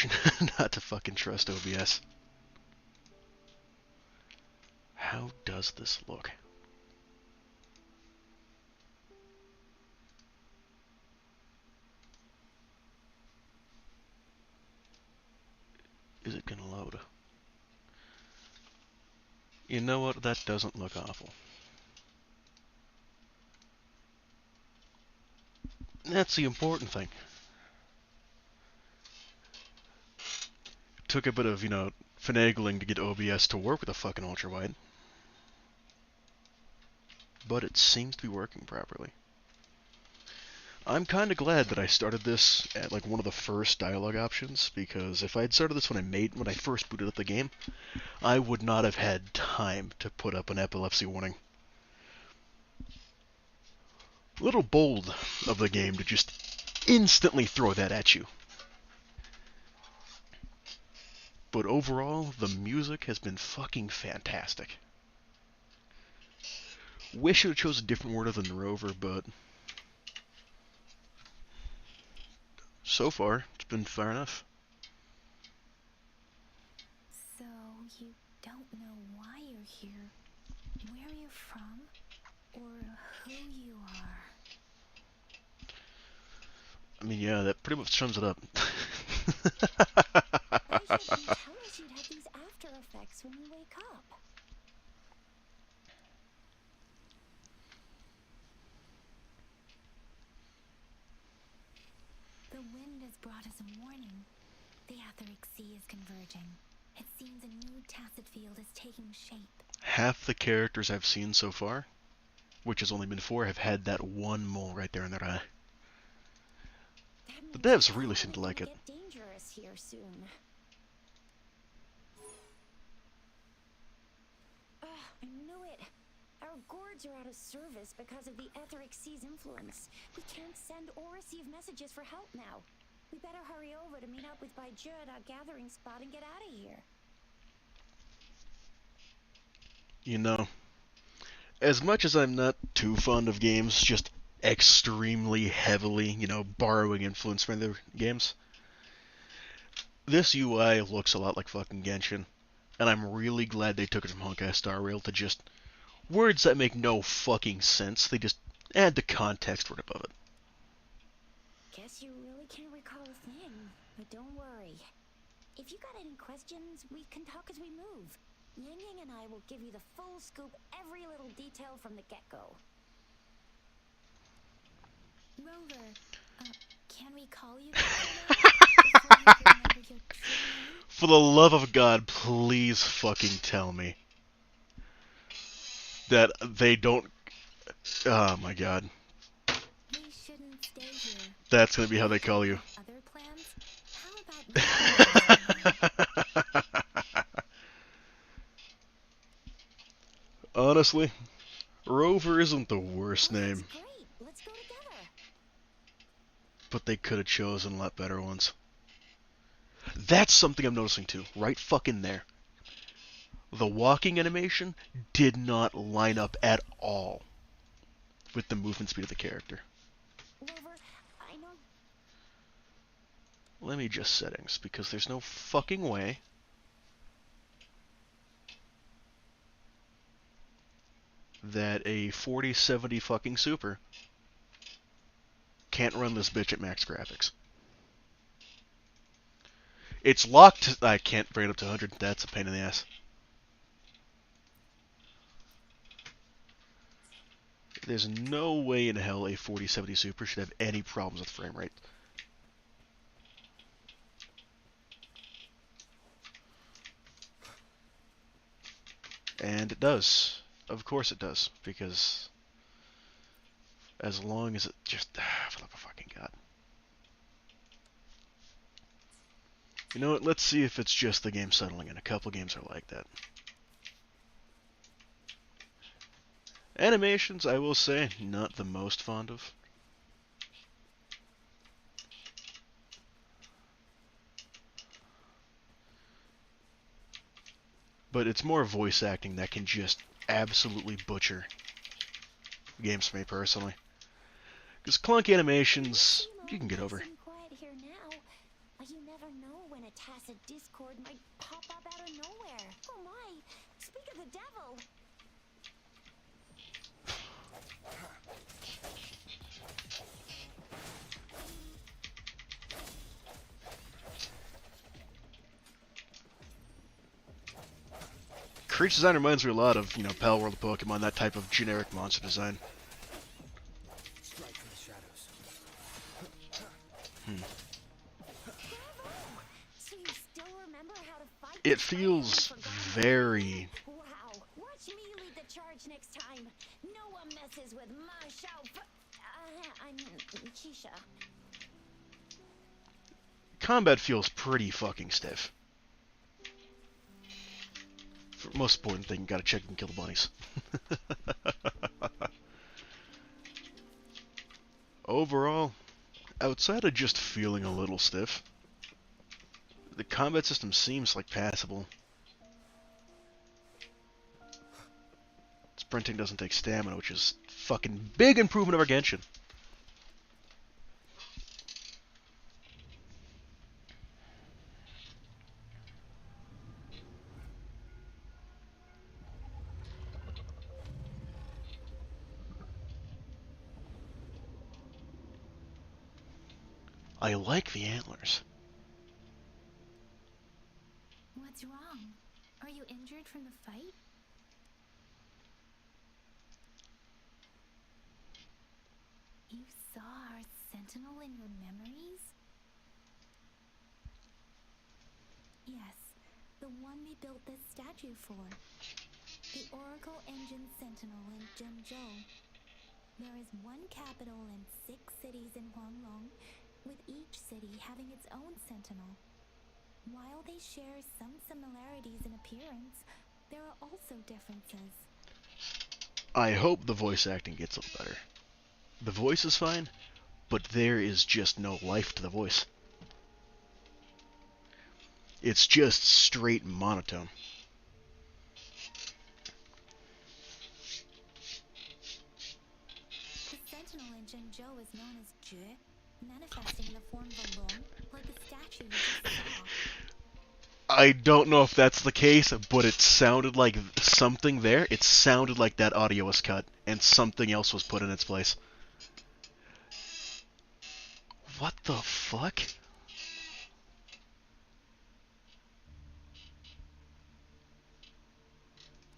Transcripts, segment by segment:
information not to fucking trust OBS. How does this look? Is it gonna load? You know what? That doesn't look awful. That's the important thing. Took a bit of, finagling to get OBS to work with a fucking ultrawide. But it seems to be working properly. I'm kind of glad that I started this at like one of the first dialogue options, because if I had started this when I first booted up the game, I would not have had time to put up an epilepsy warning. A little bold of the game to just instantly throw that at you. But overall, the music has been fucking fantastic. Wish I would chose a different word other than Rover, but so far, it's been fair enough. So, you don't know why you're here, where you're from, or who you are? I mean, yeah, that pretty much sums it up. Why should you tell us you'd have these after effects when you wake up? The wind has brought us a warning. The Etheric Sea is converging. It seems a new tacit field is taking shape. Half the characters I've seen so far, which has only been 4, have had that one mole right there in their eye. The devs really seem to like it. Get dangerous here soon. I knew it. Our gourds are out of service because of the Etheric Sea's influence. We can't send or receive messages for help now. We better hurry over to meet up with Baiju at our gathering spot and get out of here. You know, as much as I'm not too fond of games just extremely heavily, borrowing influence from other games, this UI looks a lot like fucking Genshin, and I'm really glad they took it from Honkai Star Rail to just words that make no fucking sense. They just add the context right above it. Guess you really can't recall a thing, but don't worry. If you got any questions, we can talk as we move. Yang Yang and I will give you the full scoop, every little detail from the get-go. Rover, can we call you that? For the love of God, please fucking tell me that they don't... Oh my God. We shouldn't stay here. That's gonna be how they call you. Other plans? How about Honestly, Rover isn't the worst name. Great. Let's go together. But they could have chosen a lot better ones. That's something I'm noticing too, right fucking there. The walking animation did not line up at all with the movement speed of the character. Rover, I know. Let me just settings, because there's no fucking way that a 4070 fucking Super can't run this bitch at max graphics. It's locked. I can't bring it up to 100. That's a pain in the ass. There's no way in hell a 4070 Super should have any problems with frame rate. And it does. Of course it does. Because as long as it just... for the fucking God. You know what? Let's see if it's just the game settling in. A couple games are like that. Animations, I will say, not the most fond of. But it's more voice acting that can just absolutely butcher games for me personally. Because clunky animations, you can get over. Quiet here now, but you never know when a tacit discord might pop up out of nowhere. Oh my! Speak of the devil! Creature design reminds me a lot of, Pal World of Pokemon, that type of generic monster design. Strike from the shadows. Bravo! So you still remember how to fight? It feels very... Wow! Watch me lead the charge next time. No one messes with my show. I'm Keisha. Combat feels pretty fucking stiff. For most important thing, gotta check and kill the bunnies. Overall, outside of just feeling a little stiff, the combat system seems like passable. Sprinting doesn't take stamina, which is fucking big improvement over Genshin. I like the antlers. What's wrong? Are you injured from the fight? You saw our sentinel in your memories? Yes, the one we built this statue for. The Oracle Engine Sentinel in Zhengzhou. There is one capital and 6 cities in Huanglong, with each city having its own sentinel. While they share some similarities in appearance, there are also differences. I hope the voice acting gets a little better. The voice is fine, but there is just no life to the voice. It's just straight monotone. The sentinel in Zhengzhou is known as Jue, manifesting in the form of a long, like the statue you just saw. I don't know if that's the case, but it sounded like something there. It sounded like that audio was cut, and something else was put in its place. What the fuck?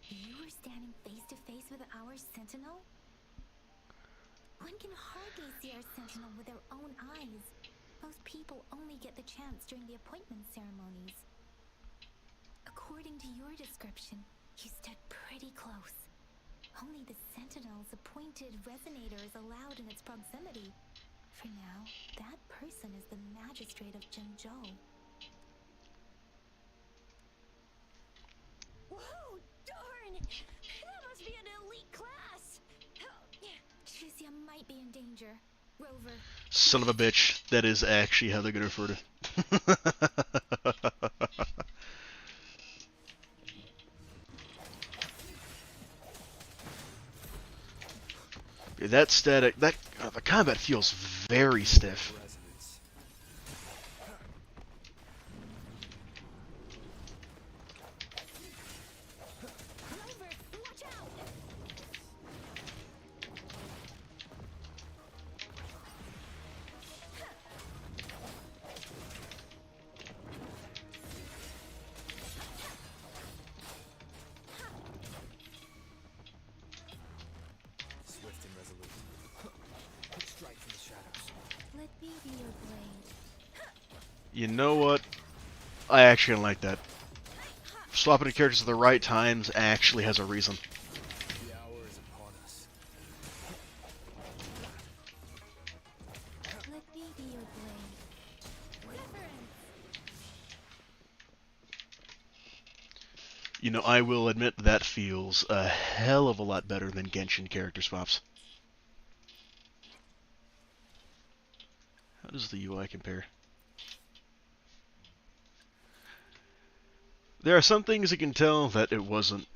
You were standing face to face with our sentinel? One can hardly see our sentinel with their own eyes. Most people only get the chance during the appointment ceremonies. According to your description, you stood pretty close. Only the sentinel's appointed resonator is allowed in its proximity. For now, that person is the magistrate of Zhengzhou. Whoa, darn! That must be an elite class! Tricia might be in danger. Rover. Son of a bitch. That is actually how they're gonna refer to that static, the combat feels very stiff. Resonance. Rover, watch out! Swift and resolute. Strike from the shadows. Let me be your blade. You know what? I actually don't like that. Swapping the characters at the right times actually has a reason. The hour is upon us. Let me be your blade. Wuthering! You know, I will admit that feels a hell of a lot better than Genshin character swaps. How does the UI compare? There are some things you can tell that it wasn't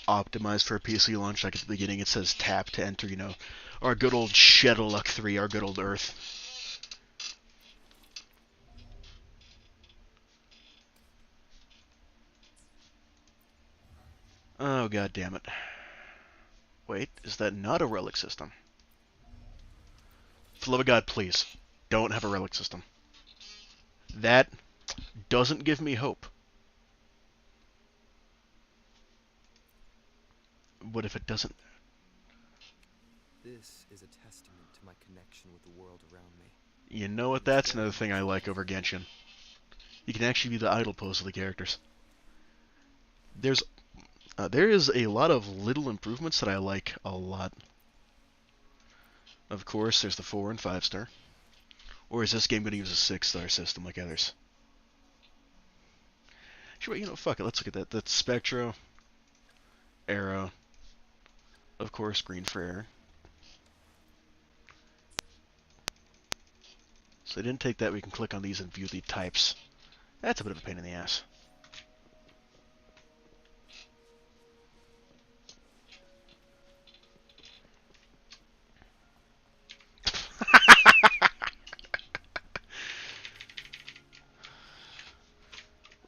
optimized for a PC launch. Like at the beginning it says tap to enter, our good old Shadowluck 3, our good old Earth. Oh, god damn it. Wait, is that not a relic system? For the love of God, please, don't have a relic system. That doesn't give me hope. What if it doesn't? This is a testament to my connection with the world around me. You know what? And it's That's very another thing I much like alive. over Genshin. You can actually be the idle pose of the characters. There is a lot of little improvements that I like a lot. Of course, there's the 4 and 5 star. Or is this game going to use a 6-star system like others? Sure, fuck it. Let's look at that. That's Spectro, Arrow, of course, green for air. So they didn't take that. We can click on these and view the types. That's a bit of a pain in the ass.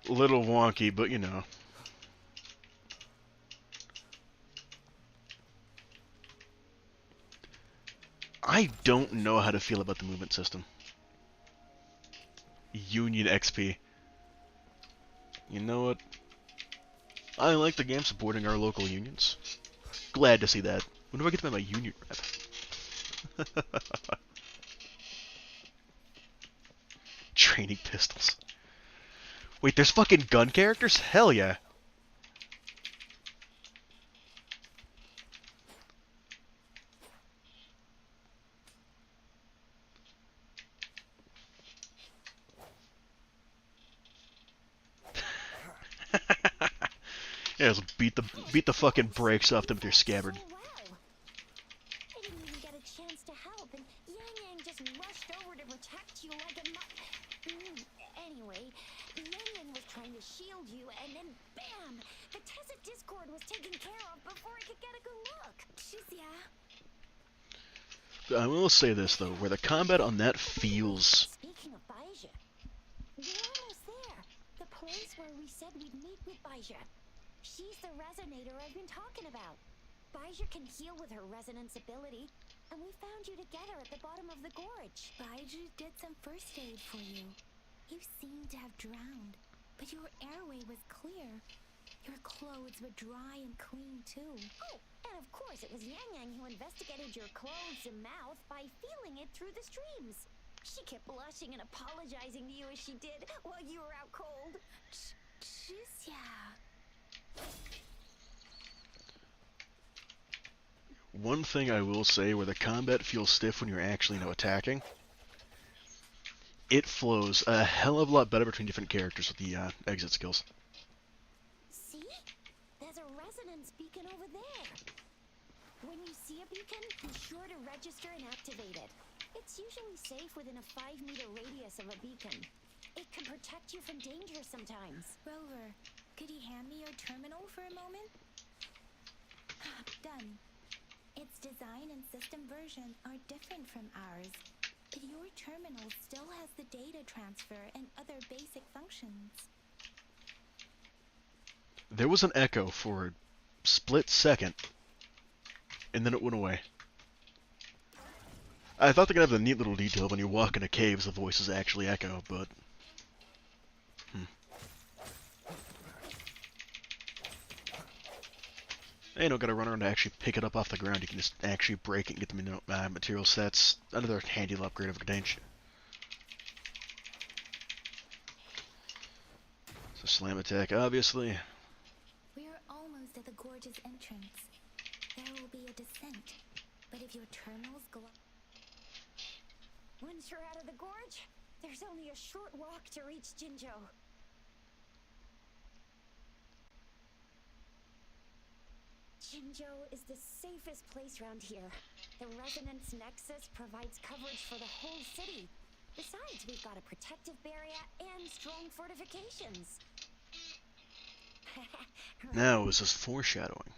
Little wonky, but I don't know how to feel about the movement system. Union XP. You know what? I like the game supporting our local unions. Glad to see that. When do I get to be my union rep? Training pistols. Wait, there's fucking gun characters? Hell yeah. Yeah, just beat the fucking brakes off them with your scabbard. So well. I didn't even get a chance to help, and Yang Yang just rushed over to protect you like a Anyway, Yang Yang was trying to shield you, and then bam! The Tessa Discord was taken care of before I could get a good look. Yeah. I will say this though, where the combat on that feels. Speaking of Baija, we're almost there. The place where we said we'd meet with Baija. She's the resonator I've been talking about. Baija can heal with her resonance ability, and we found you together at the bottom of the gorge. Baija did some first aid for you. You seemed to have drowned, but your airway was clear. Your clothes were dry and clean too. Oh, and of course it was Yang Yang who investigated your clothes and mouth by feeling it through the streams. She kept blushing and apologizing to you as she did while you were out cold. Yeah. One thing I will say, where the combat feels stiff when you're actually attacking, it flows a hell of a lot better between different characters with the exit skills. See? There's a resonance beacon over there. When you see a beacon, be sure to register and activate it. It's usually safe within a 5-meter radius of a beacon. It can protect you from danger sometimes. Rover, could you hand me your terminal for a moment? Done. Its design and system version are different from ours, but your terminal still has the data transfer and other basic functions. There was an echo for a split second, and then it went away. I thought they could have the neat little detail when you walk into caves, the voices actually echo, but you don't gotta run around to actually pick it up off the ground. You can just actually break it and get the material sets. Another handy little upgrade of Gdansk. So slam attack, obviously. We're almost at the gorge's entrance. There will be a descent, but if your terminals go up... Once you're out of the gorge, there's only a short walk to reach Jinzhou. Jinzhou is the safest place around here. The Resonance Nexus provides coverage for the whole city. Besides, we've got a protective barrier and strong fortifications. Now, is this foreshadowing?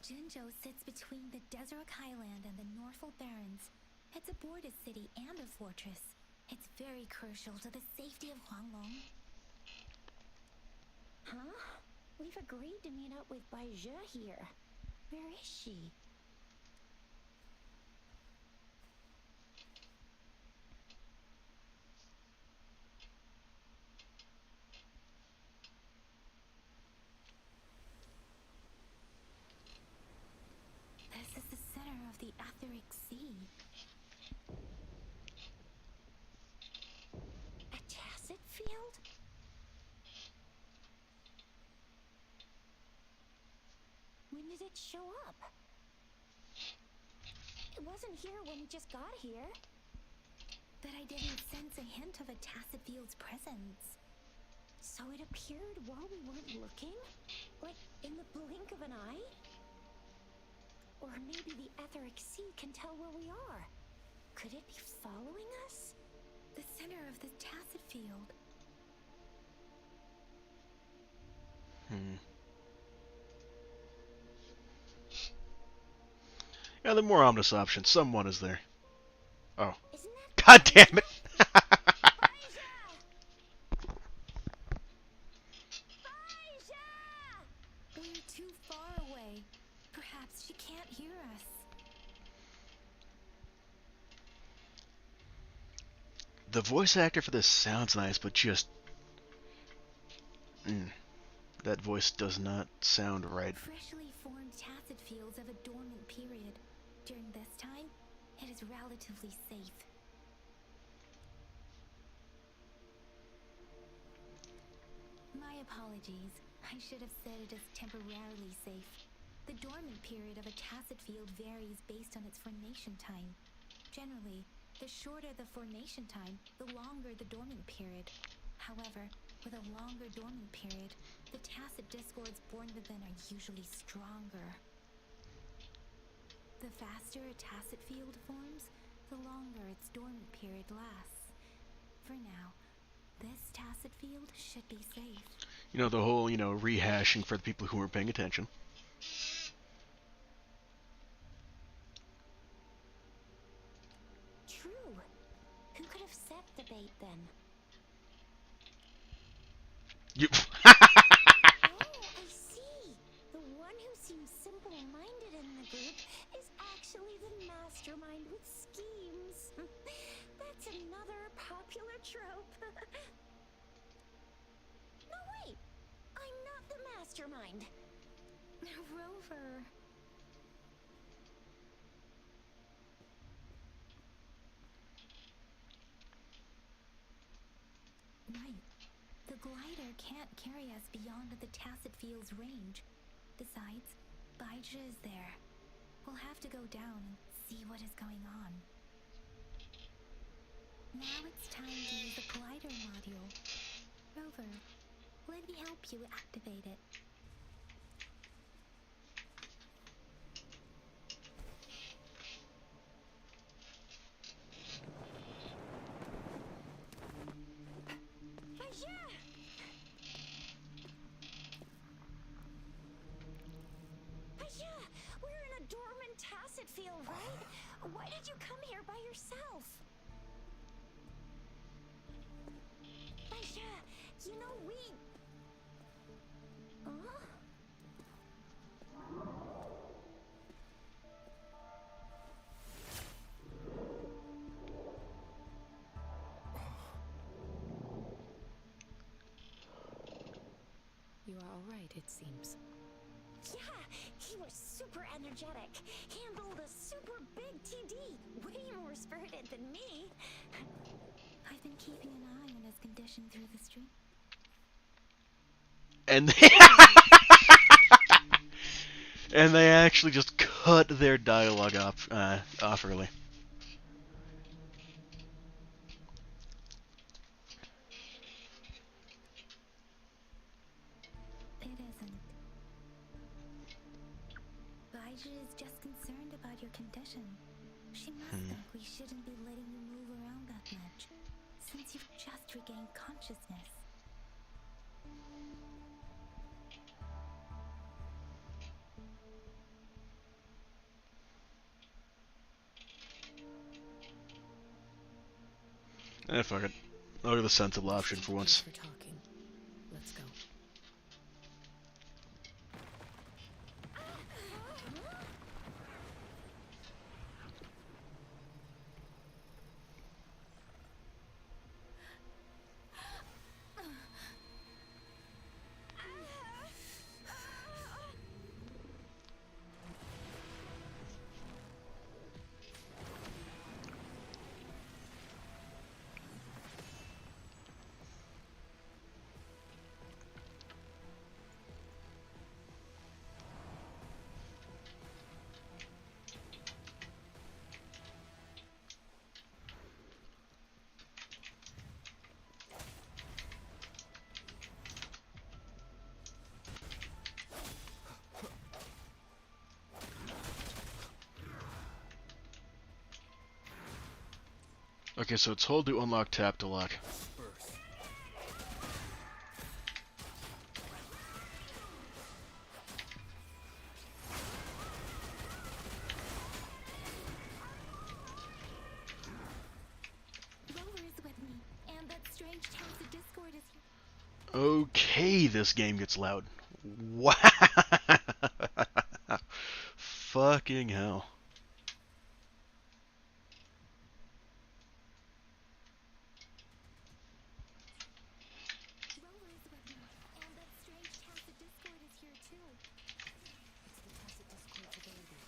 Jinzhou sits between the Desert Highland and the Norfolk Barrens. It's a border city and a fortress. It's very crucial to the safety of Huanglong. Huh? We've We've agreed to meet up with Baizhe here. Where is she? This is the center of the Etheric Sea. A tacit field? When did it show up? It wasn't here when we just got here. But I didn't sense a hint of a tacit field's presence. So it appeared while we weren't looking? Like in the blink of an eye? Or maybe the Etheric Sea can tell where we are. Could it be following us? The center of the tacit field. Yeah, the more ominous option. Someone is there. Oh. Isn't that God damn it! Baizhe? Baizhe! We're too far away. Perhaps she can't hear us. The voice actor for this sounds nice, but just... that voice does not sound right. Freshly formed tacit fields of a dormant period. During this time, it is relatively safe. My apologies. I should have said it is temporarily safe. The dormant period of a tacit field varies based on its formation time. Generally, the shorter the formation time, the longer the dormant period. However, with a longer dormant period, the tacit discords born within are usually stronger. The faster a tacit field forms, the longer its dormant period lasts. For now, this tacit field should be safe. You know, the whole, rehashing for the people who weren't paying attention. True. Who could have set the bait then? You... Oh, I see. The one who seems simple-minded in the group is actually the mastermind with schemes. That's another popular trope. No, wait. I'm not the mastermind. Rover. Right. The glider can't carry us beyond the tacit field's range. Besides, Baizhe is there. We'll have to go down and see what is going on. Now it's time to use the glider module. Rover, let me help you activate it. Baizhe! Baizhe, we're in a dormant tacit field, right? Why did you come here by yourself? Baizhe, you know we... Huh? You are all right, it seems. Yeah, he was super energetic. Handled a super big TD. Way more spirited than me. I've been keeping an eye on his condition through the stream. And and they actually just cut their dialogue off early. It isn't. Baizhe is just concerned about your condition. She must think we shouldn't be letting you move around that much, since you've just regained consciousness. Fuck it. I'll go the sensible option for once. For talking. Let's go. Okay, so it's hold to unlock, tap to lock. Burst. Rover is with me, and that strange talented Discord is here. Okay, this game gets loud. Wow. Fucking hell. Rover is with me, and that strange talented Discord is here too. It's the tacit Discord's ability.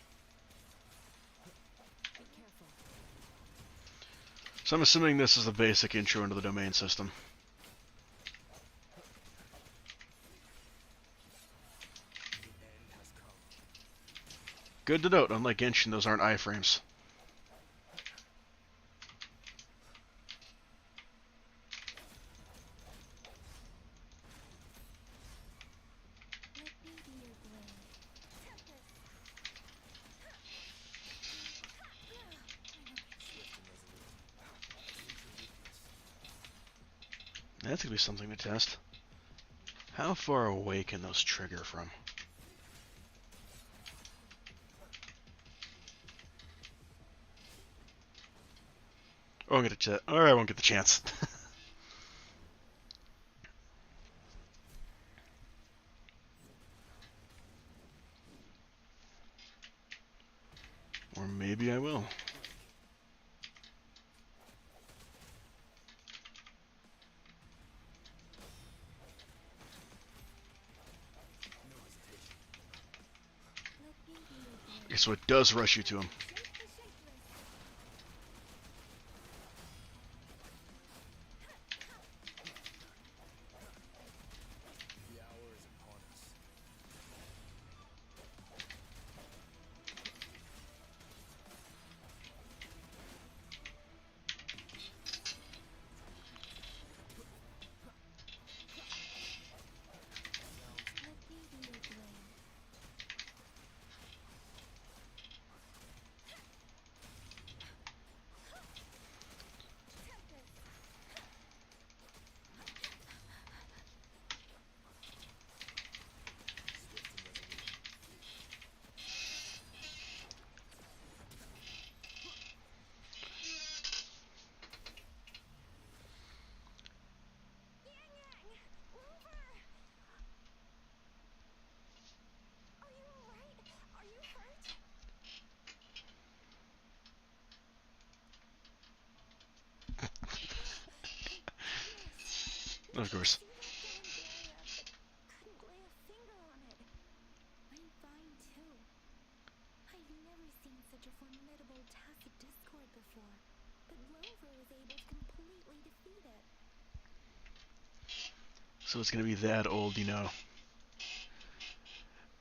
Be careful. So I'm assuming this is the basic intro into the domain system. The end has come. Good to note, unlike Genshin, those aren't iframes. Let me be your blade. Tempest. Swift and resolute. I sense your weakness. That's gonna be something to test. How far away can those trigger from? Oh, I won't get a chance. Or I won't get the chance. Or maybe I will. No hesitation. Let me be your blade. Okay, so it does rush you to him. Shake the shapeless. The hour is upon us. Let me be your blade. Tempest. Swift and resolute. Yang Yang! Rover! Are you alright? Are you hurt? Goodness. Of course. See that damn area, but couldn't lay a finger on it. I'm fine too. I've never seen such a formidable tacit Discord before, but Rover was able to completely defeat it. So it's gonna be that old, you know.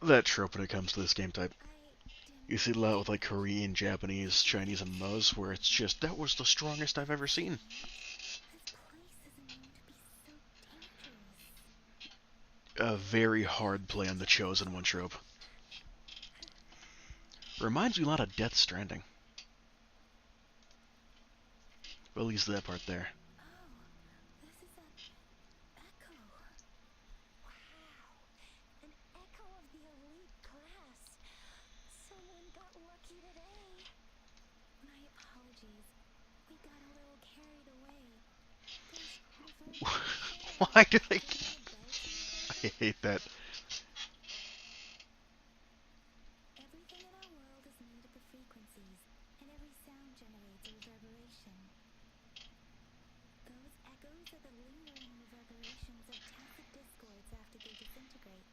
That trope when it comes to this game type. I didn't You see it a lot with like Korean, Japanese, Chinese MMOs, where it's just, that was the strongest I've ever seen. This place isn't known to be so dangerous. A very hard play on the Chosen One trope. Reminds me a lot of Death Stranding. But at least that part there. Oh, this is an echo. Wow, an echo of the elite class. Someone got lucky today. My apologies. We got a little carried away. Does reverberate Why do they... sound like I hate that. everything in our world is made up of frequencies, and every sound generates a reverberation. Those echoes are the lingering reverberations of tacit discords after they disintegrate.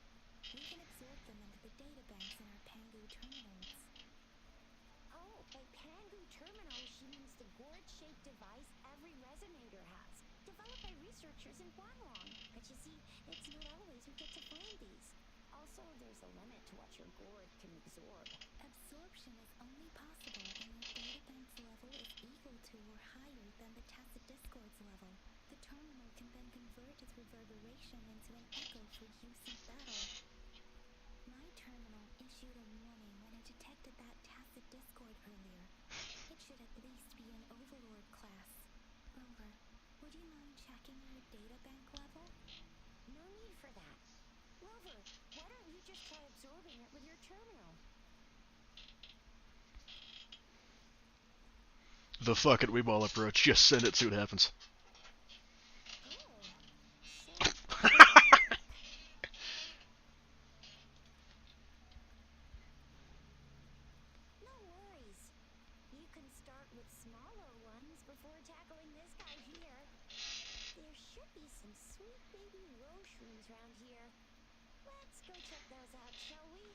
We can absorb them into the data banks in our Pangu terminals. Oh, by Pangu terminal, she means the gourd-shaped device every resonator has, developed by researchers in Guanlong. But you see, it's not always we get to find these. Also, there's a limit to what your gourd can absorb. Absorption is only possible when your databank's level is equal to or higher than the tacit discord's level. The terminal can then convert its reverberation into an echo for use in battle. My terminal issued a warning when it detected that tacit discord earlier. It should at least be an overlord class. Rover, would you mind checking your data bank level? No need for that. Rover, why don't you just try absorbing it with your terminal? The fuck it, we ball approach. Just send it, see what happens. Oh, safe trap. No worries. You can start with smaller ones before tackling this guy here. There should be some sweet baby roche rooms around here. Let's go check those out, shall we?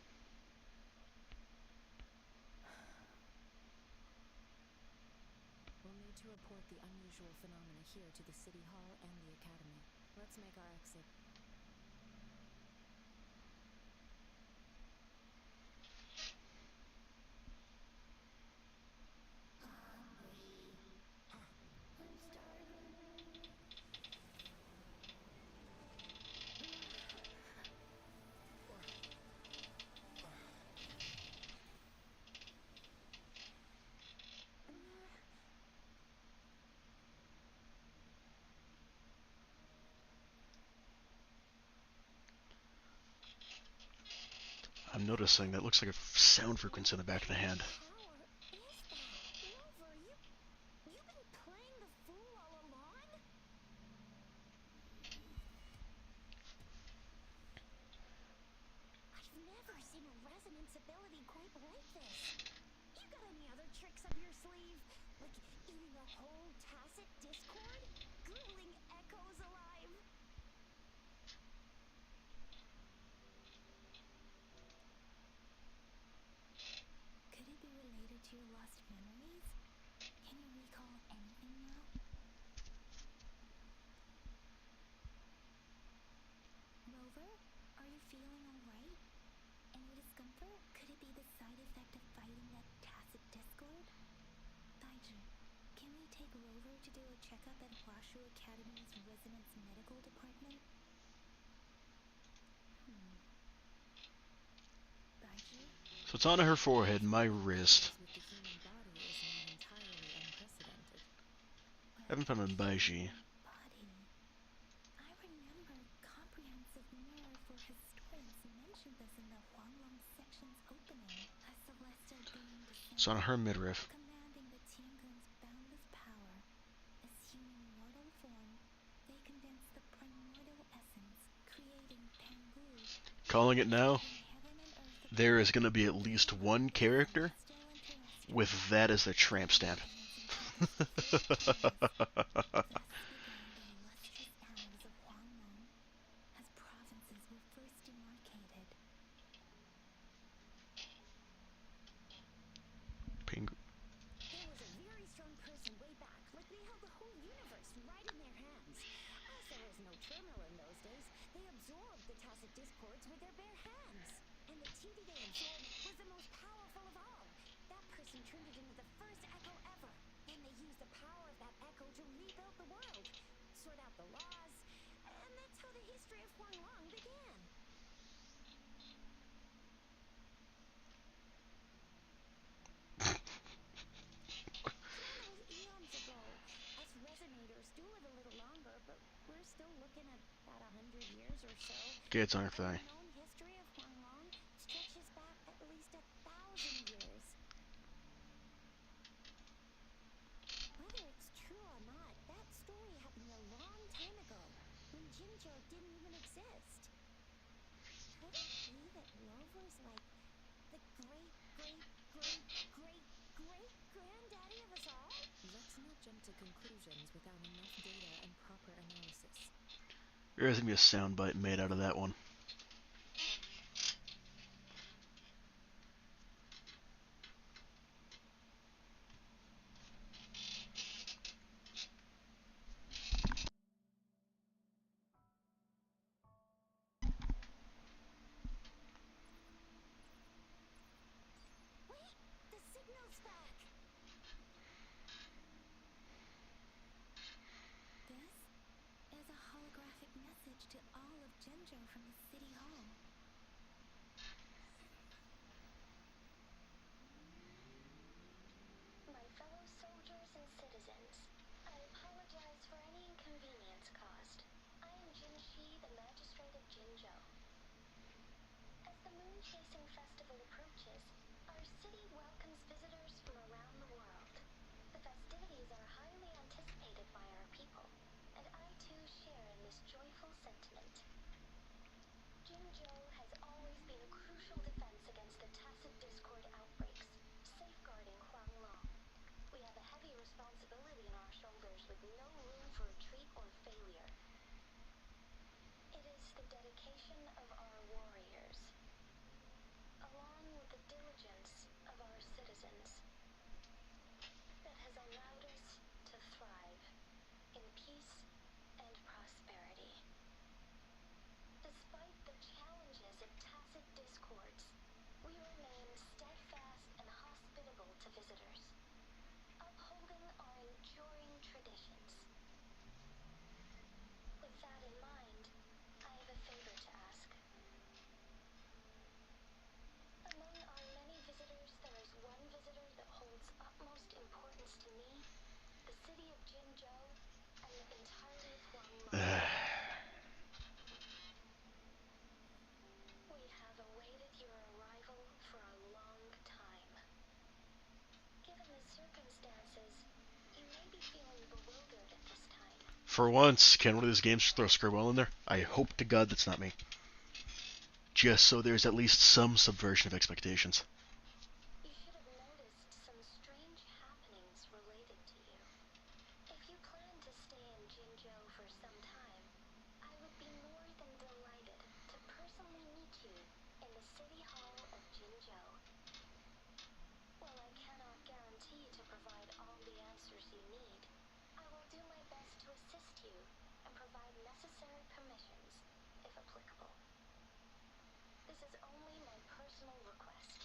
We'll need to report the unusual phenomena here to the City Hall and the Academy. Let's make our exit. I'm starving. I'm noticing that looks like a sound frequency in the back of the hand. Power is that? Rover, you've been playing the fool all along? I've never seen a resonance ability quite like this. You got any other tricks up your sleeve? Like eating a whole tacit discord? Grilling echoes alive? Could it be related to your lost memories? Can you recall anything now? Rover, are you feeling alright? Any discomfort? Could it be the side effect of fighting that tacit discord? Daiju, can we take Rover to do a checkup at Hwashu Academy's Resonance Medical Department? Daiju? So it's on her forehead, my wrist. With the human body is not entirely unprecedented. Haven't found a Baiji. Body. I remember comprehensive mirror for historians mentioned this in the Huanglong section's opening. A celestial being It's on her midriff. commanding the Tiangun's boundless power. Assuming mortal form, they condense the primordial essence, creating Tengu. Calling it now. Heaven and earth There is going to be at least one character still and terrestrial. with that as their tramp stamp. Thus began the illustrious annals of Huanglong, as provinces were first demarcated. Pengu- There was a very strong person way back, like they held the whole universe right in their hands. As there was no terminal in those days, they absorbed the tacit discords with their bare hands. And the TD they absorbed was the most powerful of all. That person turned it into the first echo ever. Then they used the power of that echo to rebuild the world, sort out the laws, and that's how the history of Huanglong began. Almost eons ago. Us resonators do live a little longer, but we're still looking at about 100 years or so. Okay, it's on her The thigh. known history of Huanglong stretches back at least 1,000 years. Whether it's true or not, that story happened a long time ago, when Jinzhou didn't even exist. Could it be that Rover's like the great, great, great, great, great granddaddy of us all? Let's not jump to conclusions without enough data and proper analysis. There's going to be a soundbite made out of that one. Wait, the signal's back. This is a holographic message to all of Jinzhou from the chasing festival approaches, our city welcomes visitors from around the world. The festivities are highly anticipated by our people, and I too share in this joyful sentiment. Jinzhou has always been a crucial defense against the tacit discord outbreaks, safeguarding Huanglong. We have a heavy responsibility on our shoulders with no room for retreat or failure. It is the dedication of our warriors, along with the diligence of our citizens, that has allowed us to thrive in peace and prosperity. Despite the challenges of tacit discords, we remain steadfast and hospitable to visitors, upholding our enduring traditions. With that in mind, I have a favor to ask. Among our many visitors, there is one visitor that holds utmost importance to me, the city of Jinzhou, and the entirety of Huanglong. We have awaited your arrival for a long time. Given the circumstances, you may be feeling bewildered at this time. For once, can one of these games throw Scribble in there? I hope to God that's not me. Just so there's at least some subversion of expectations. You should have noticed some strange happenings related to you. If you plan to stay in Jinzhou for some time, I would be more than delighted to personally meet you in the City Hall of Jinzhou. While I cannot guarantee to provide all the answers you need, I will do my best to assist you and provide necessary permissions, if applicable. This is only my personal request.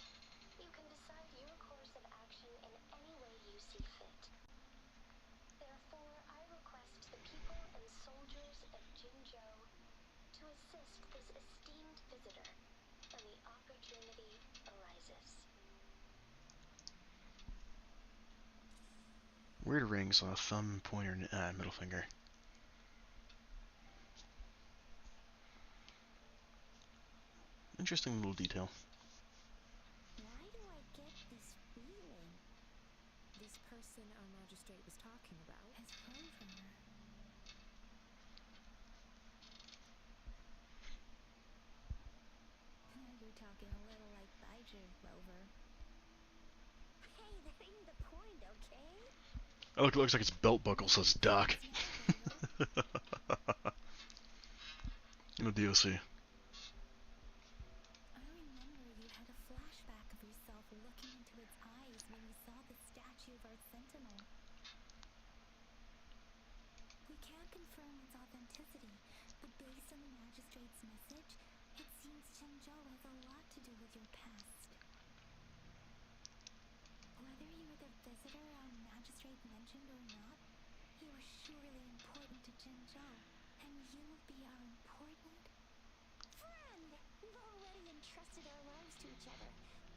You can decide your course of action in any way you see fit. Therefore, I request the people and soldiers of Jinzhou to assist this esteemed visitor when the opportunity arises. Weird rings on a thumb, pointer, and middle finger. Interesting little detail. Why do I get this feeling? This person our magistrate was talking about has come from her. You're talking a little like Baijer, Rover. Hey, that ain't the point, okay? Oh, look, it looks like its belt buckle says Doc. In the DLC. I remember you had a flashback of yourself looking into its eyes when you saw the statue of our sentinel. We can't confirm its authenticity, but based on the magistrate's message, it seems Jinzhou has a lot to do with your past. Whether you were the visitor our magistrate mentioned or not, you were surely important to Jinzhou, and you will be our important Friend! We've already entrusted our lives to each other.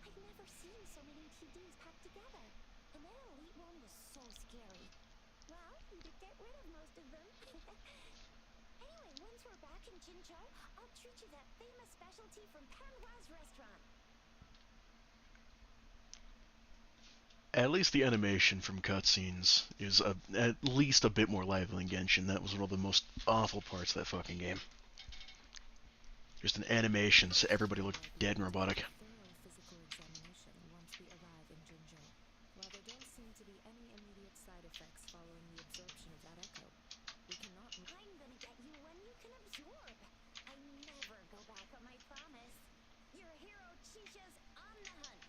I've never seen so many TDs packed together. And that elite one was so scary. Well, you could get rid of most of them. Anyway, once we're back in Jinzhou, I'll treat you that famous specialty from Panhua's restaurant. At least the animation from cutscenes is at least a bit more lively than Genshin. That was one of the most awful parts of that fucking game. Just in animations, everybody looked dead and robotic. thorough physical examination once we arrive in Jinzhou. While there don't seem to be any immediate side effects following the absorption of that echo, we cannot... I'm gonna get you one you can absorb. I never go back on my promise. Your hero Chisha's on the hunt.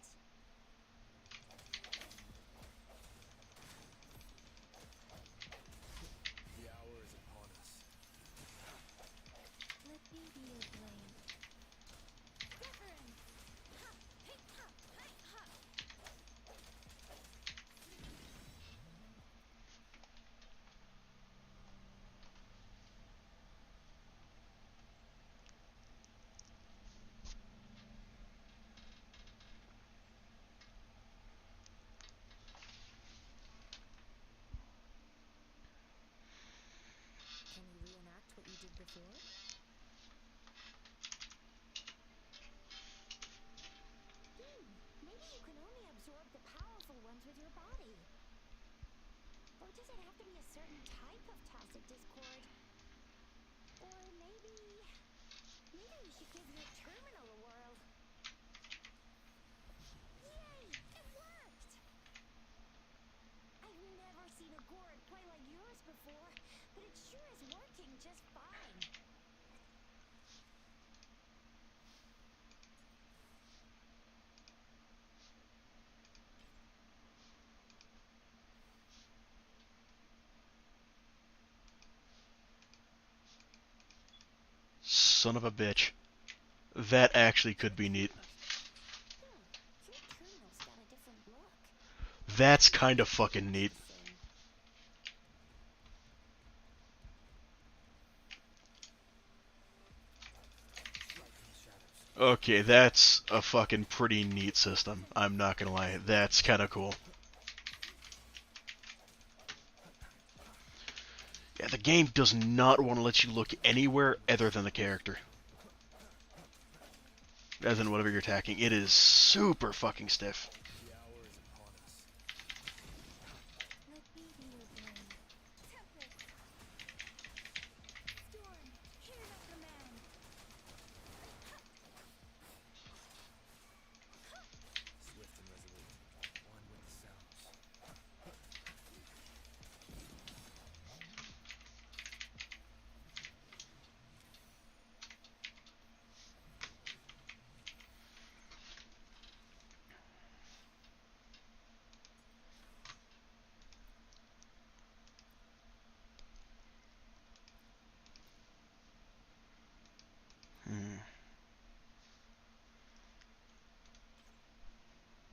The hour is upon us. Let me be your blade. Wuthering! Ha! Hey! Ha! Hey! Ha! Can you reenact what you did before? does it have to be a certain type of tacit discord? Or maybe we should give your terminal a whirl. Yay! It worked! I've never seen a gourd play like yours before, but it sure is working just fine. Son of a bitch. That actually could be neat. Your terminal's got a different look. That's kind of fucking neat. Okay, that's a fucking pretty neat system. I'm not gonna lie. That's kind of cool. Yeah, the game does not want to let you look anywhere other than the character. Other than whatever you're attacking. It is super fucking stiff. The hour is upon us. Let me be your blade. Tempest! Storm! Here's up command! Swift and resolute. One with the sounds.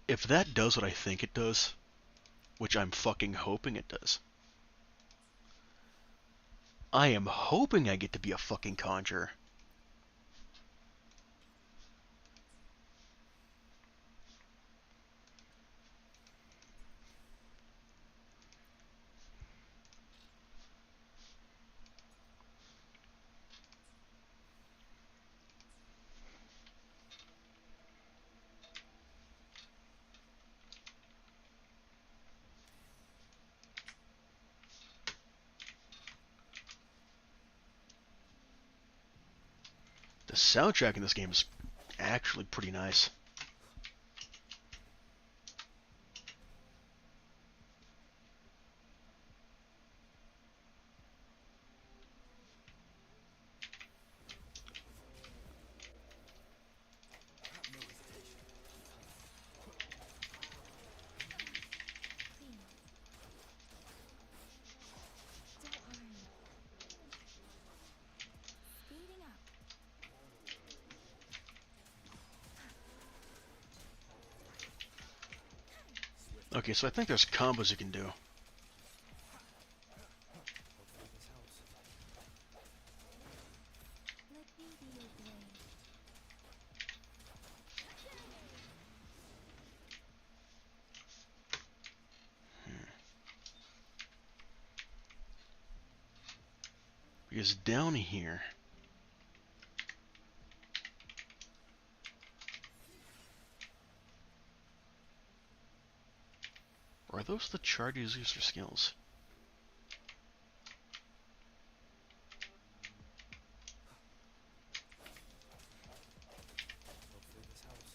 If that does what I think it does, which I'm fucking hoping it does, I am hoping I get to be a fucking conjurer. The soundtrack in this game is actually pretty nice. No hesitation. Don't worry. Speeding up. Okay, so I think there's combos you can do. Hopefully this helps. Let me be your blade. Because down here... Are those the charges used for skills? Hopefully this helps.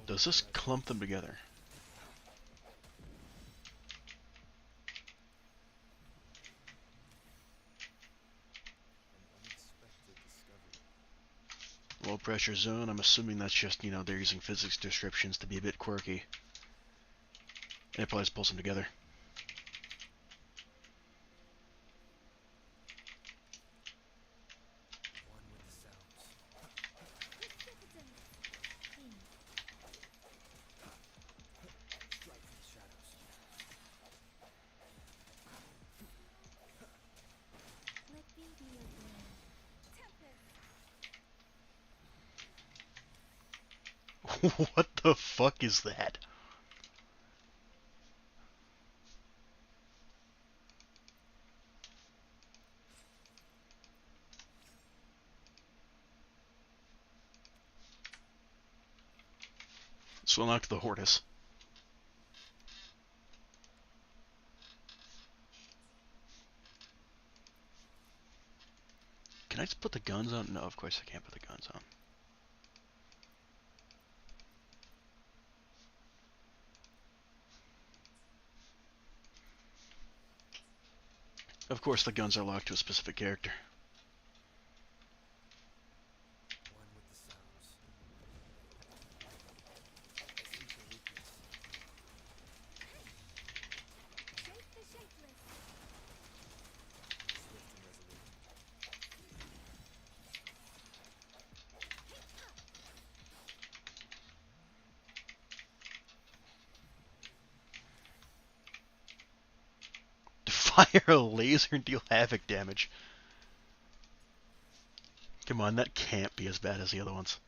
Does this clump them together? An unexpected discovery. Low pressure zone, I'm assuming that's just, you know, they're using physics descriptions to be a bit quirky. And it probably just pulls them together. One with the sounds. Strike from the shadows. Let me be your blade. Tempest! What the fuck is that? So knock the Hortus. Can I just put the guns on? No, of course I can't put the guns on. Of course the guns are locked to a specific character. One with the sounds. I sense your weakness. Shake the shapeless. Swift and resolute. Fire a laser and deal havoc damage. Come on, that can't be as bad as the other ones.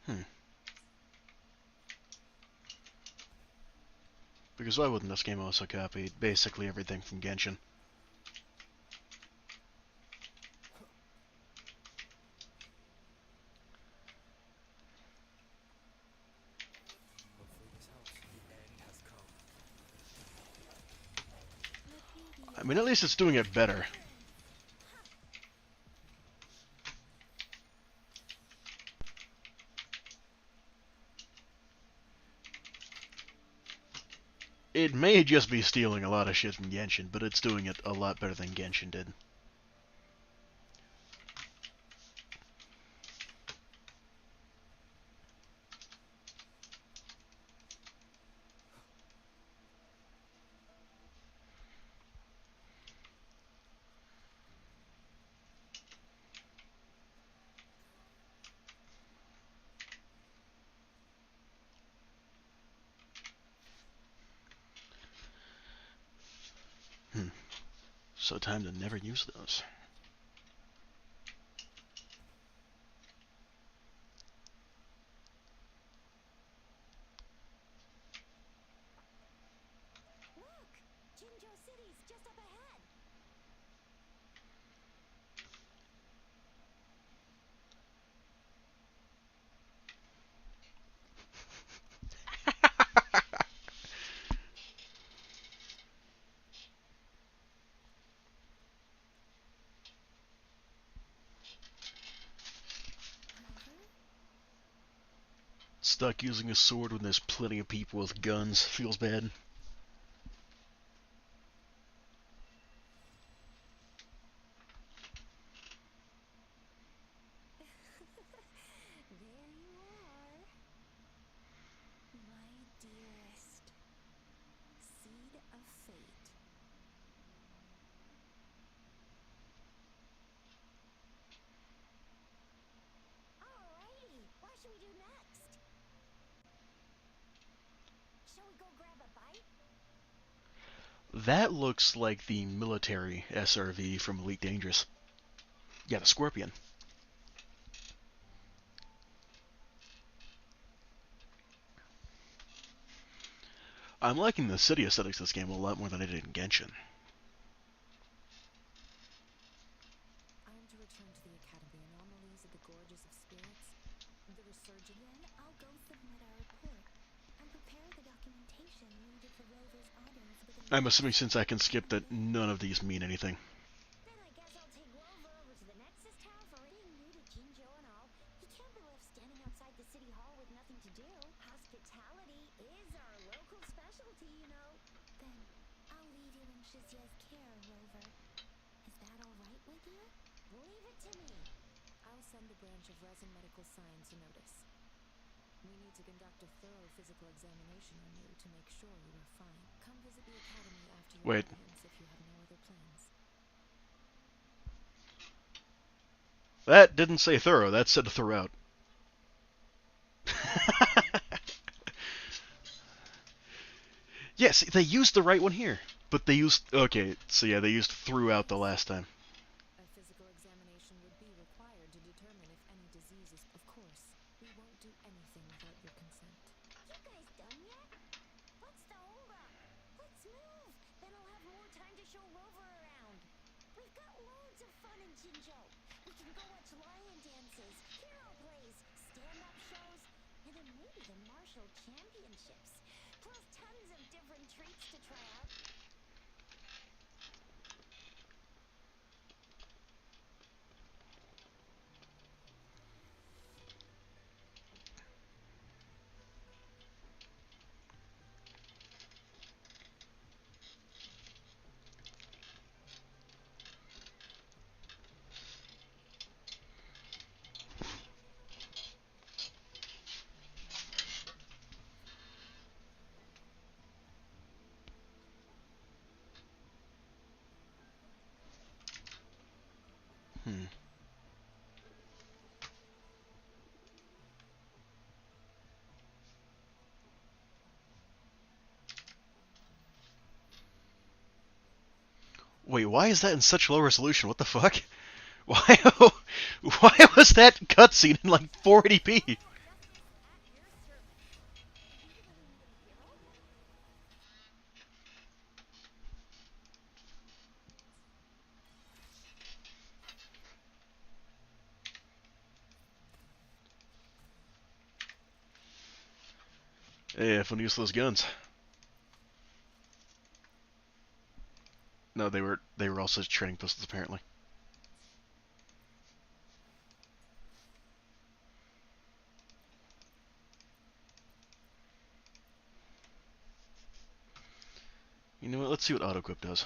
Hmm. Because why wouldn't this game also copy basically everything from Genshin? Hopefully this helps. The end has come. I mean, at least it's doing it better. It may just be stealing a lot of shit from Genshin, but it's doing it a lot better than Genshin did. So time to never use those. Look! Jinzhou City's just up ahead. Stuck using a sword when there's plenty of people with guns. Feels bad. There you are. My dearest. Seed of fate. Alrighty, what should we do next? Shall we go grab a bite? That looks like the military SRV from Elite Dangerous. Yeah, the Scorpion. I'm liking the city aesthetics of this game a lot more than I did in Genshin. I am to return to the Academy. Anomalies of the Gorges of Spirits. The resurgence. Then I'll go submit our report and prepare the documentation needed for Rover's audience with I'm assuming since I can skip that none of these mean anything. Then I guess I'll take Rover over to the Nexus Tower for being new to Jinzhou and all. He can't be left standing outside the city hall with nothing to do. Hospitality is our local specialty, you know. idea? Leave it to me. I'll send the branch of Resin Medical Science a notice. We need to conduct a thorough physical examination on you to make sure you are fine. Come visit the academy after your Wait. audience if you have no other plans. That didn't say thorough, that said throughout. Yes, they used the right one here. But they used... Okay, so yeah, they used throughout the last time. A physical examination would be required to determine if any disease is... Of course, we won't do anything without your consent. You guys done yet? What's the holdup? Let's move. Then I'll have more time to show Rover around. We've got loads of fun in Jinzhou. We can go watch lion dances, hero plays, stand-up shows, and then maybe the martial championships. Plus tons of different treats to try out. Hmm. Wait, why is that in such low resolution? What the fuck? Why? Why was that cutscene in like 480p? Yeah, fun use those guns. No, they were also training pistols apparently. You know what? Let's see what auto equip does.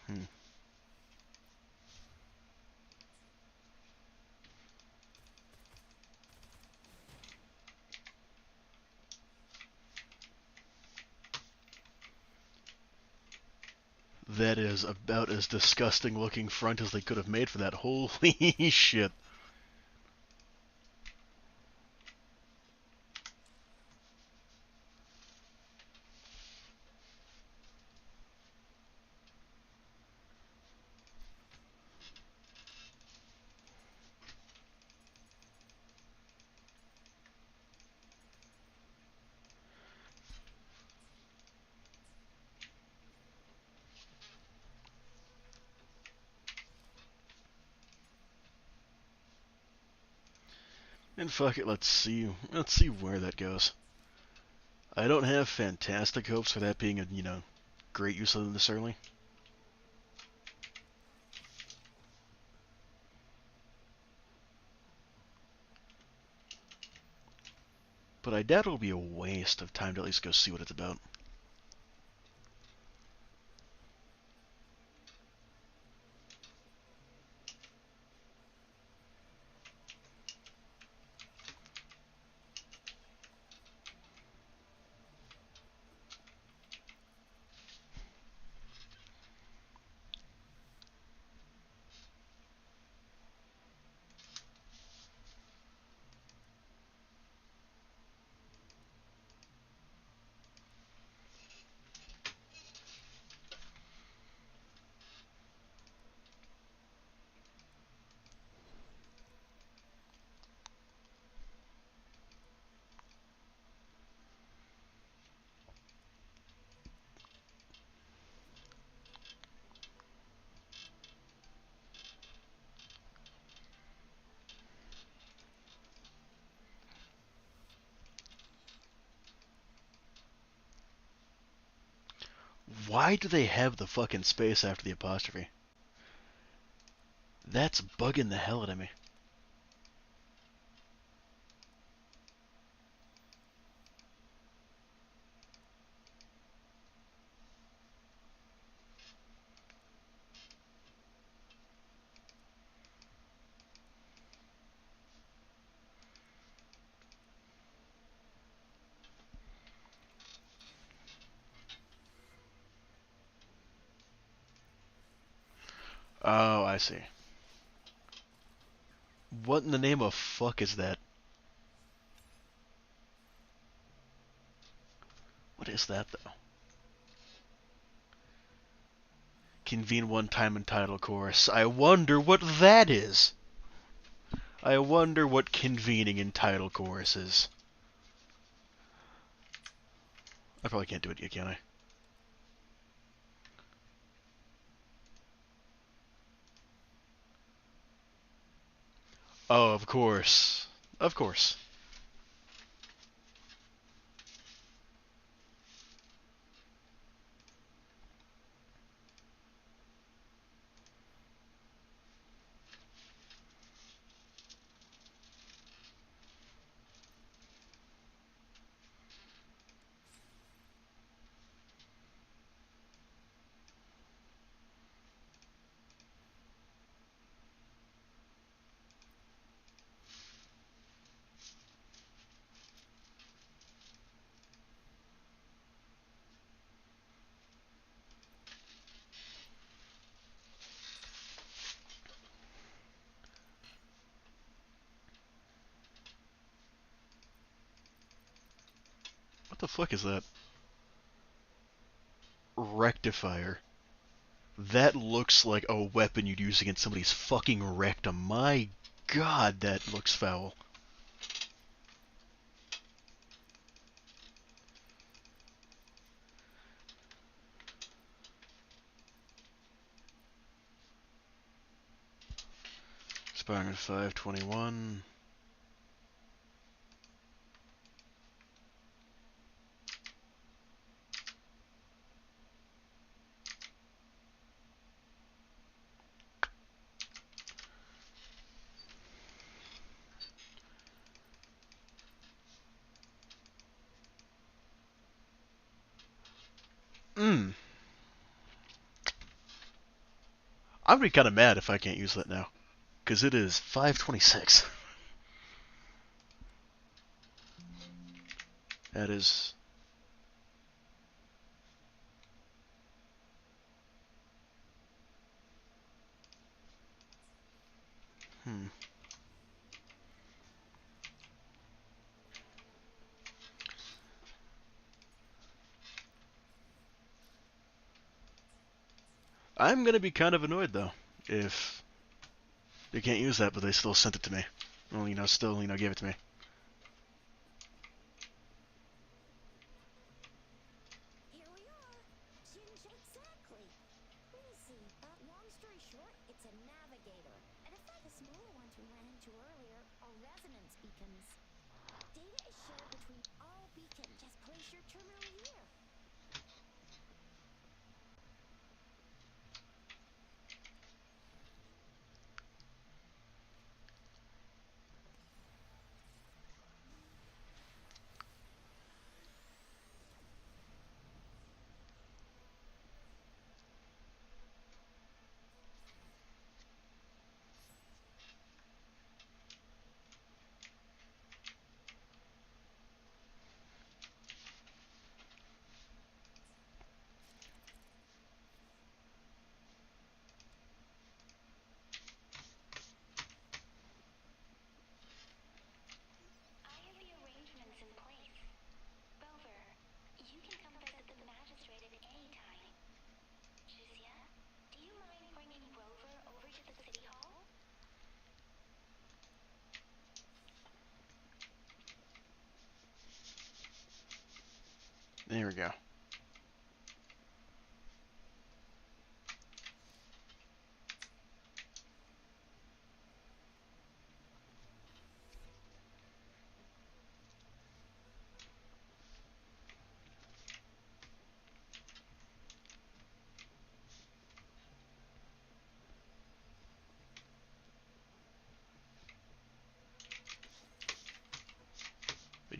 Hmm. That is about as disgusting looking front as they could have made for that. Holy shit. And fuck it, let's see. Let's see where that goes. I don't have fantastic hopes for that being a, great use of them this early. But I doubt it'll be a waste of time to at least go see what it's about. Why do they have the fucking space after the apostrophe? That's bugging the hell out of me. Oh, I see. What in the name of fuck is that? What is that, though? Convene one time in title course. I wonder what that is. I wonder what convening in title course is. I probably can't do it yet, can I? Oh, of course. Of course. What the fuck is that? Rectifier. That looks like a weapon you'd use against somebody's fucking rectum. My god, that looks foul. Expiring at 5/21. I'm gonna be kind of mad if I can't use that now. Because it is 5/26. That is... Hmm. I'm gonna be kind of annoyed, though, if they can't use that, but they still sent it to me. Well, still, gave it to me. Here we are. Exactly. Let me see. Long story short, it's a navigator. And in fact, the smaller ones we ran into earlier are resonance beacons. Data is shared between all beacons. Just place your terminal here. I have the arrangements in place. Rover, you can come visit the magistrate at any time. Juzia, do you mind bringing Rover over to the city hall? There we go.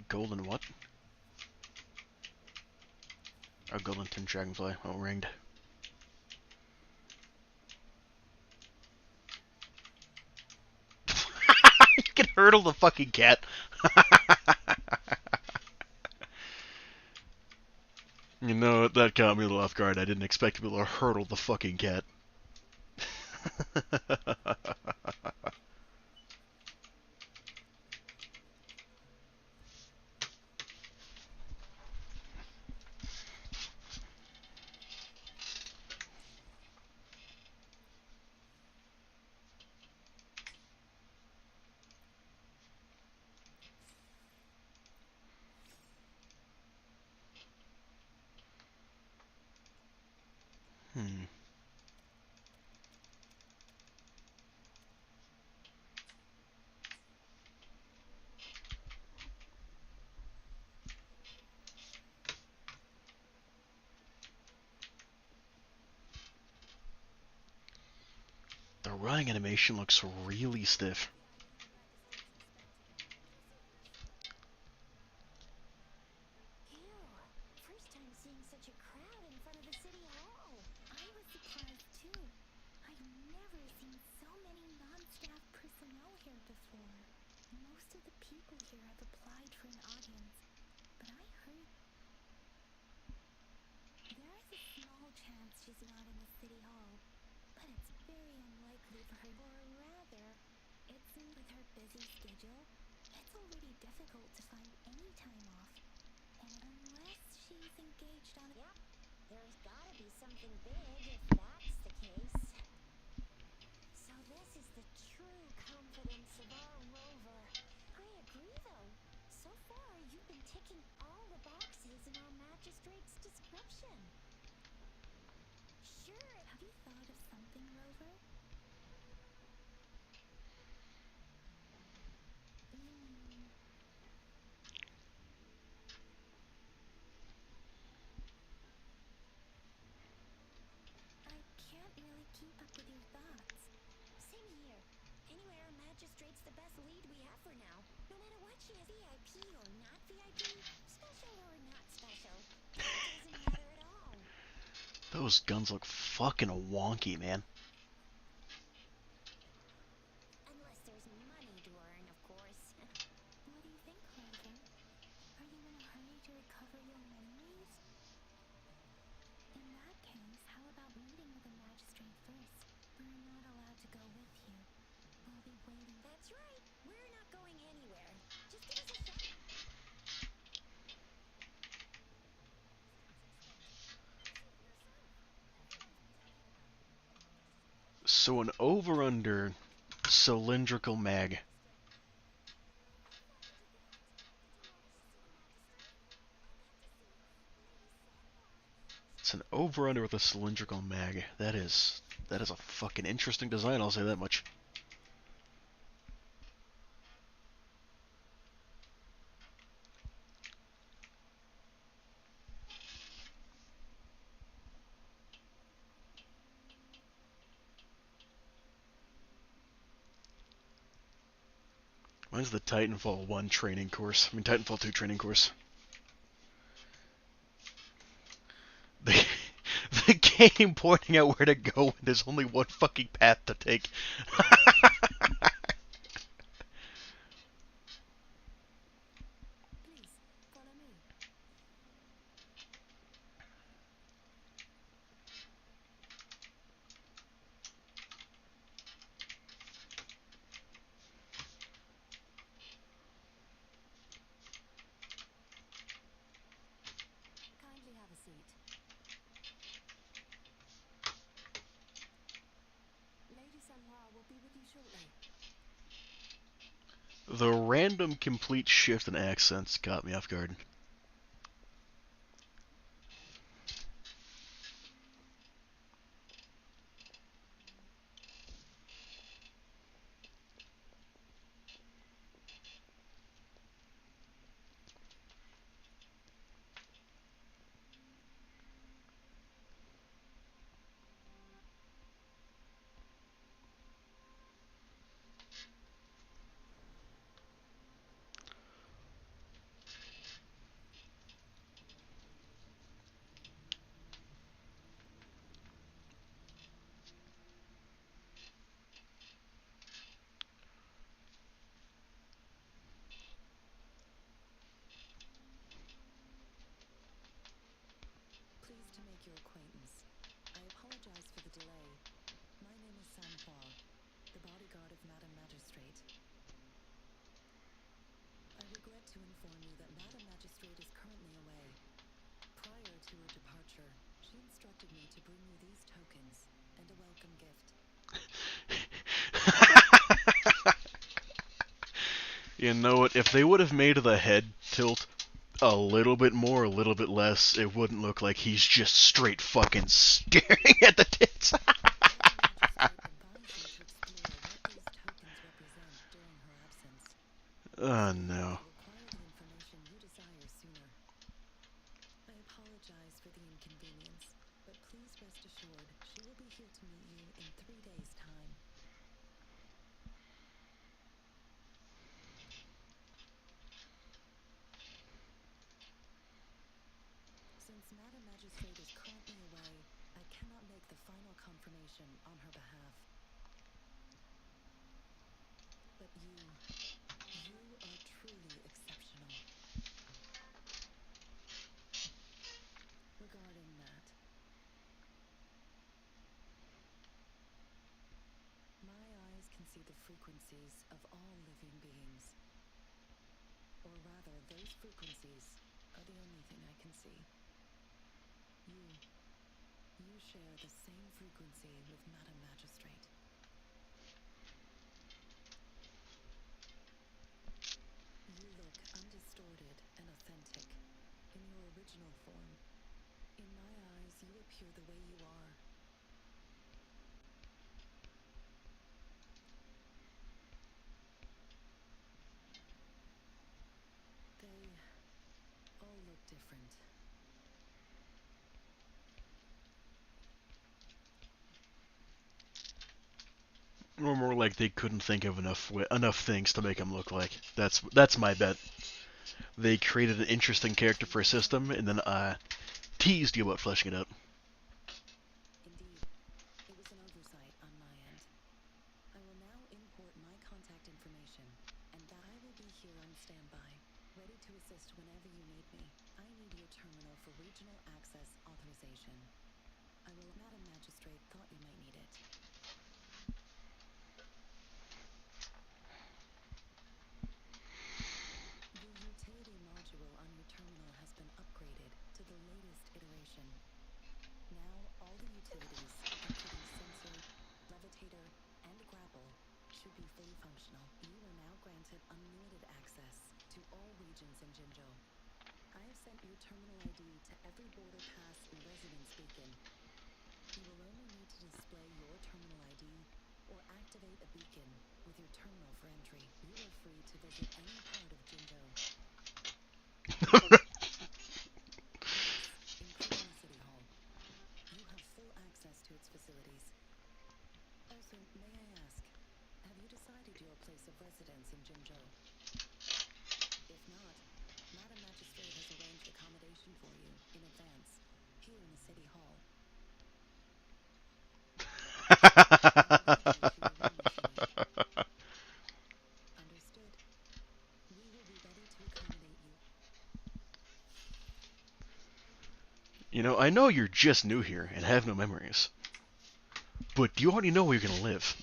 golden what? A golden tin dragonfly. Oh, ringed. You can hurdle the fucking cat. You know, that caught me a little off guard. I didn't expect to be able to hurdle the fucking cat. Hmm. The running animation looks really stiff. Ew. First time seeing such a crowd in front of the city hall. I was surprised too. I've never seen so many non-staff personnel here before. Most of the people here have applied for an audience, but I heard there is a small chance she's not in the city hall, but it's very unlikely for her. Or rather, it's with her busy schedule. It's already difficult to find any time off, and unless she's engaged on Yep. There's gotta be something big if that's the case. So this is the true confidence of our rover. I agree though. So far you've been ticking all the boxes in our magistrate's description. Sure, have you thought of something, Rover? I can't really keep up with your thoughts. Same here. Anyway, our magistrate's the best lead we have for now. No matter what she has, VIP or not VIP, special or not special, it doesn't matter at all. Those guns look fucking wonky, man. Unless there's money to earn, of course. What do you think, Rover? Are you in a hurry to recover your memories? In that case, how about meeting with the magistrate first? We're not allowed to go with you. We'll be waiting. That's right. We're not going anywhere. Just give us a shot. So an over-under cylindrical mag. It's an over-under with a cylindrical mag. That is a fucking interesting design, I'll say that much. Mine's the Titanfall 1 training course. I mean, Titanfall 2 training course. The, the game pointing out where to go when there's only one fucking path to take. Please, follow me. Kindly have a seat. Lady Sanhua will be with you shortly. The random complete shift in accents caught me off guard. You know what? If they would have made the head tilt a little bit more, a little bit less, it wouldn't look like he's just straight fucking staring at the tits. Oh no. I apologize for the inconvenience, but please rest assured she will be here to meet you in 3 days' time. Since Madam Magistrate is currently away, I cannot make the final confirmation on her behalf. But you are truly exceptional. Regarding that, my eyes can see the frequencies of all living beings. Or rather, those frequencies are the only thing I can see. You share the same frequency with Madam Magistrate. You look undistorted and authentic in your original form. In my eyes, you appear the way you are. They all look different. Or more like they couldn't think of enough things to make him look like. That's my bet. They created an interesting character for a system, and then teased you about fleshing it out. Indeed, it was an oversight on my end. I will now import my contact information, and that I will be here on standby, ready to assist whenever you need me. I need your terminal for regional access authorization. Madam Magistrate thought you might need it. The utility module on your terminal has been upgraded to the latest iteration. Now, all the utilities, including sensor, levitator, and grapple, should be fully functional. You are now granted unlimited access to all regions in Jinzhou. I have sent your terminal ID to every border pass and residence beacon. You will only need to display your terminal ID or activate a beacon with your terminal for entry. You are free to visit any part of Jinzhou. Yes, including the City Hall. You have full access to its facilities. Also, may I ask, have you decided your place of residence in Jinzhou? If not, Madam Magistrate has arranged accommodation for you in advance, here in the City Hall. Understood. We will be ready to accommodate you. You know, I know you're just new here and have no memories, but do you already know where you're gonna live?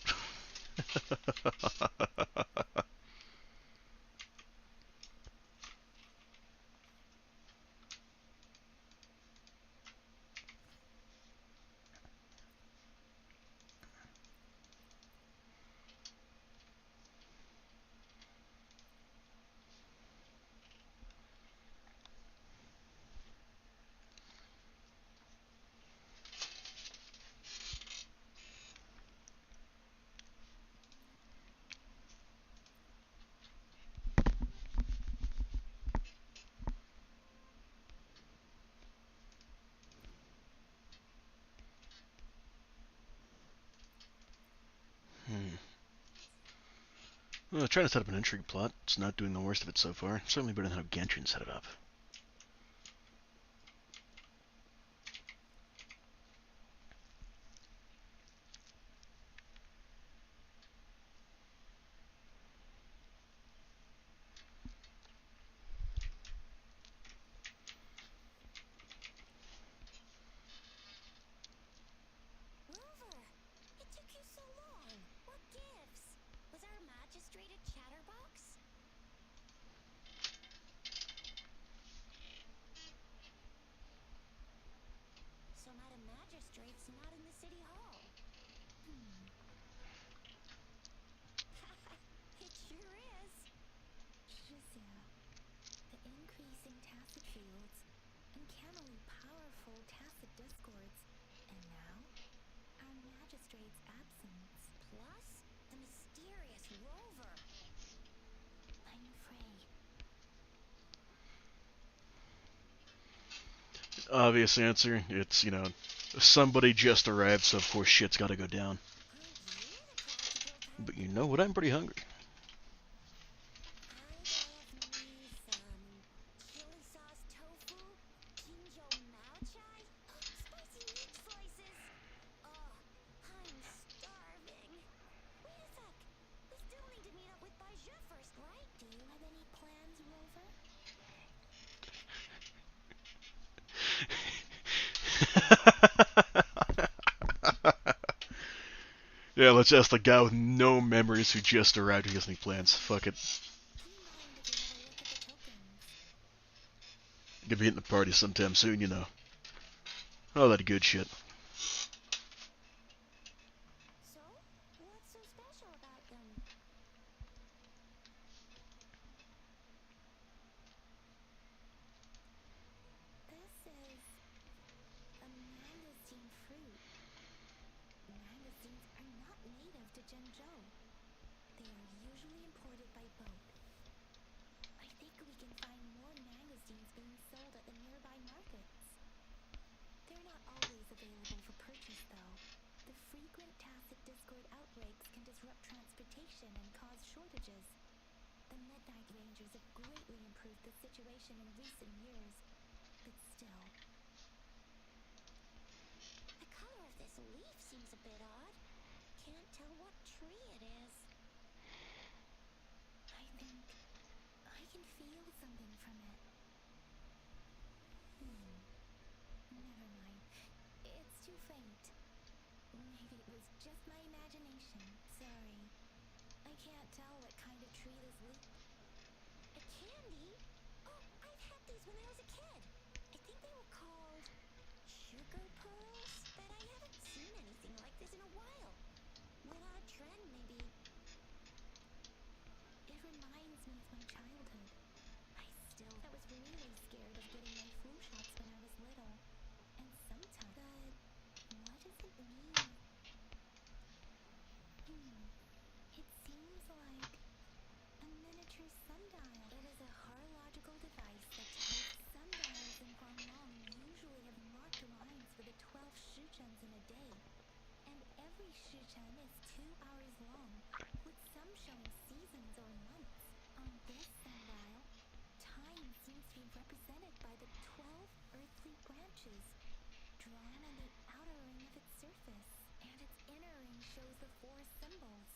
Well, trying to set up an intrigue plot. It's not doing the worst of it so far. Certainly better than how Genshin set it up. Rover! It took you so long! What gives? Was our magistrate a chatterbox? So Madam Magistrate's not in the City Hall. It sure is. using tacit fields, uncannily powerful tacit discords, and now, our magistrate's absence. Plus, the mysterious rover. I'm afraid. Obvious answer, it's, somebody just arrived, so of course shit's gotta go down. Aren't you the practical type? But you know what? I'm pretty hungry. I'd love me some chili sauce tofu, tinjo mao chai, spicy meat slices. Oh, I'm starving. Wait a sec. We still need to meet up with Bajou first, right? Do you have any plans, Rover? Yeah, let's ask the guy with no memories who just arrived who has any plans. Fuck it. Do you mind if we have a look at the tokens? Gonna be hitting the party sometime soon. All that good shit. So, what's so special about them? This is a mangosteen fruit. Mangosteens are not native to Zhengzhou. They are usually imported by boat. I think we can find more mangosteens being sold at the nearby markets. They're not always available for purchase, though. The frequent tacit discord outbreaks can disrupt transportation and cause shortages. The Midnight Rangers have greatly improved the situation in recent years, but still. The color of this leaf seems a bit odd. Can't tell what tree it is. I think I can feel something from it. Never mind. It's too faint. Maybe it was just my imagination. Sorry. I can't tell what kind of tree this leaf. A candy? Oh, I've had these when I was a kid. I think they were called sugar pearls, but I haven't seen anything like this in a while. Went out of trend, maybe. It reminds me of my childhood. I was really scared of getting my flu shots when I was little. And sometimes. But what does it mean? It seems like a miniature sundial. It is a horological device that tells sundials in Guanglong usually have marked lines for the 12 shuchens in a day. And every shuchen is 2 hours long, with some showing seasons or months. On this sundial, time seems to be represented by the 12 earthly branches, drawn on the outer ring of its surface. And its inner ring shows the 4 symbols,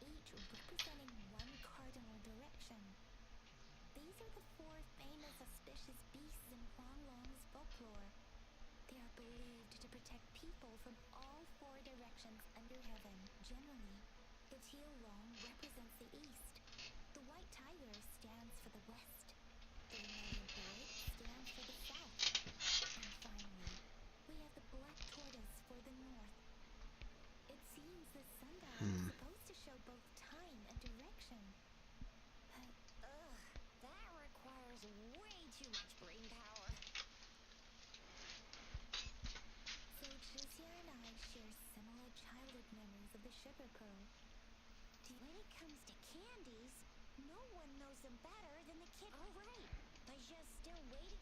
each representing one cardinal direction. These are the 4 famous auspicious beasts in Huanglong's folklore. They are believed to protect people from all 4 directions under heaven. Generally, the teal long represents the east. The white tiger stands for the west. The vermilion bird stands for the south. And finally, we have the black tortoise for the north. It seems the sundial is supposed to show both time and direction. But Ugh, that requires way too much brain power. so Chixia and I share similar childhood memories of the sugar pearl. When it comes to candies, no one knows them better than the kid. All right, Bajou's still waiting.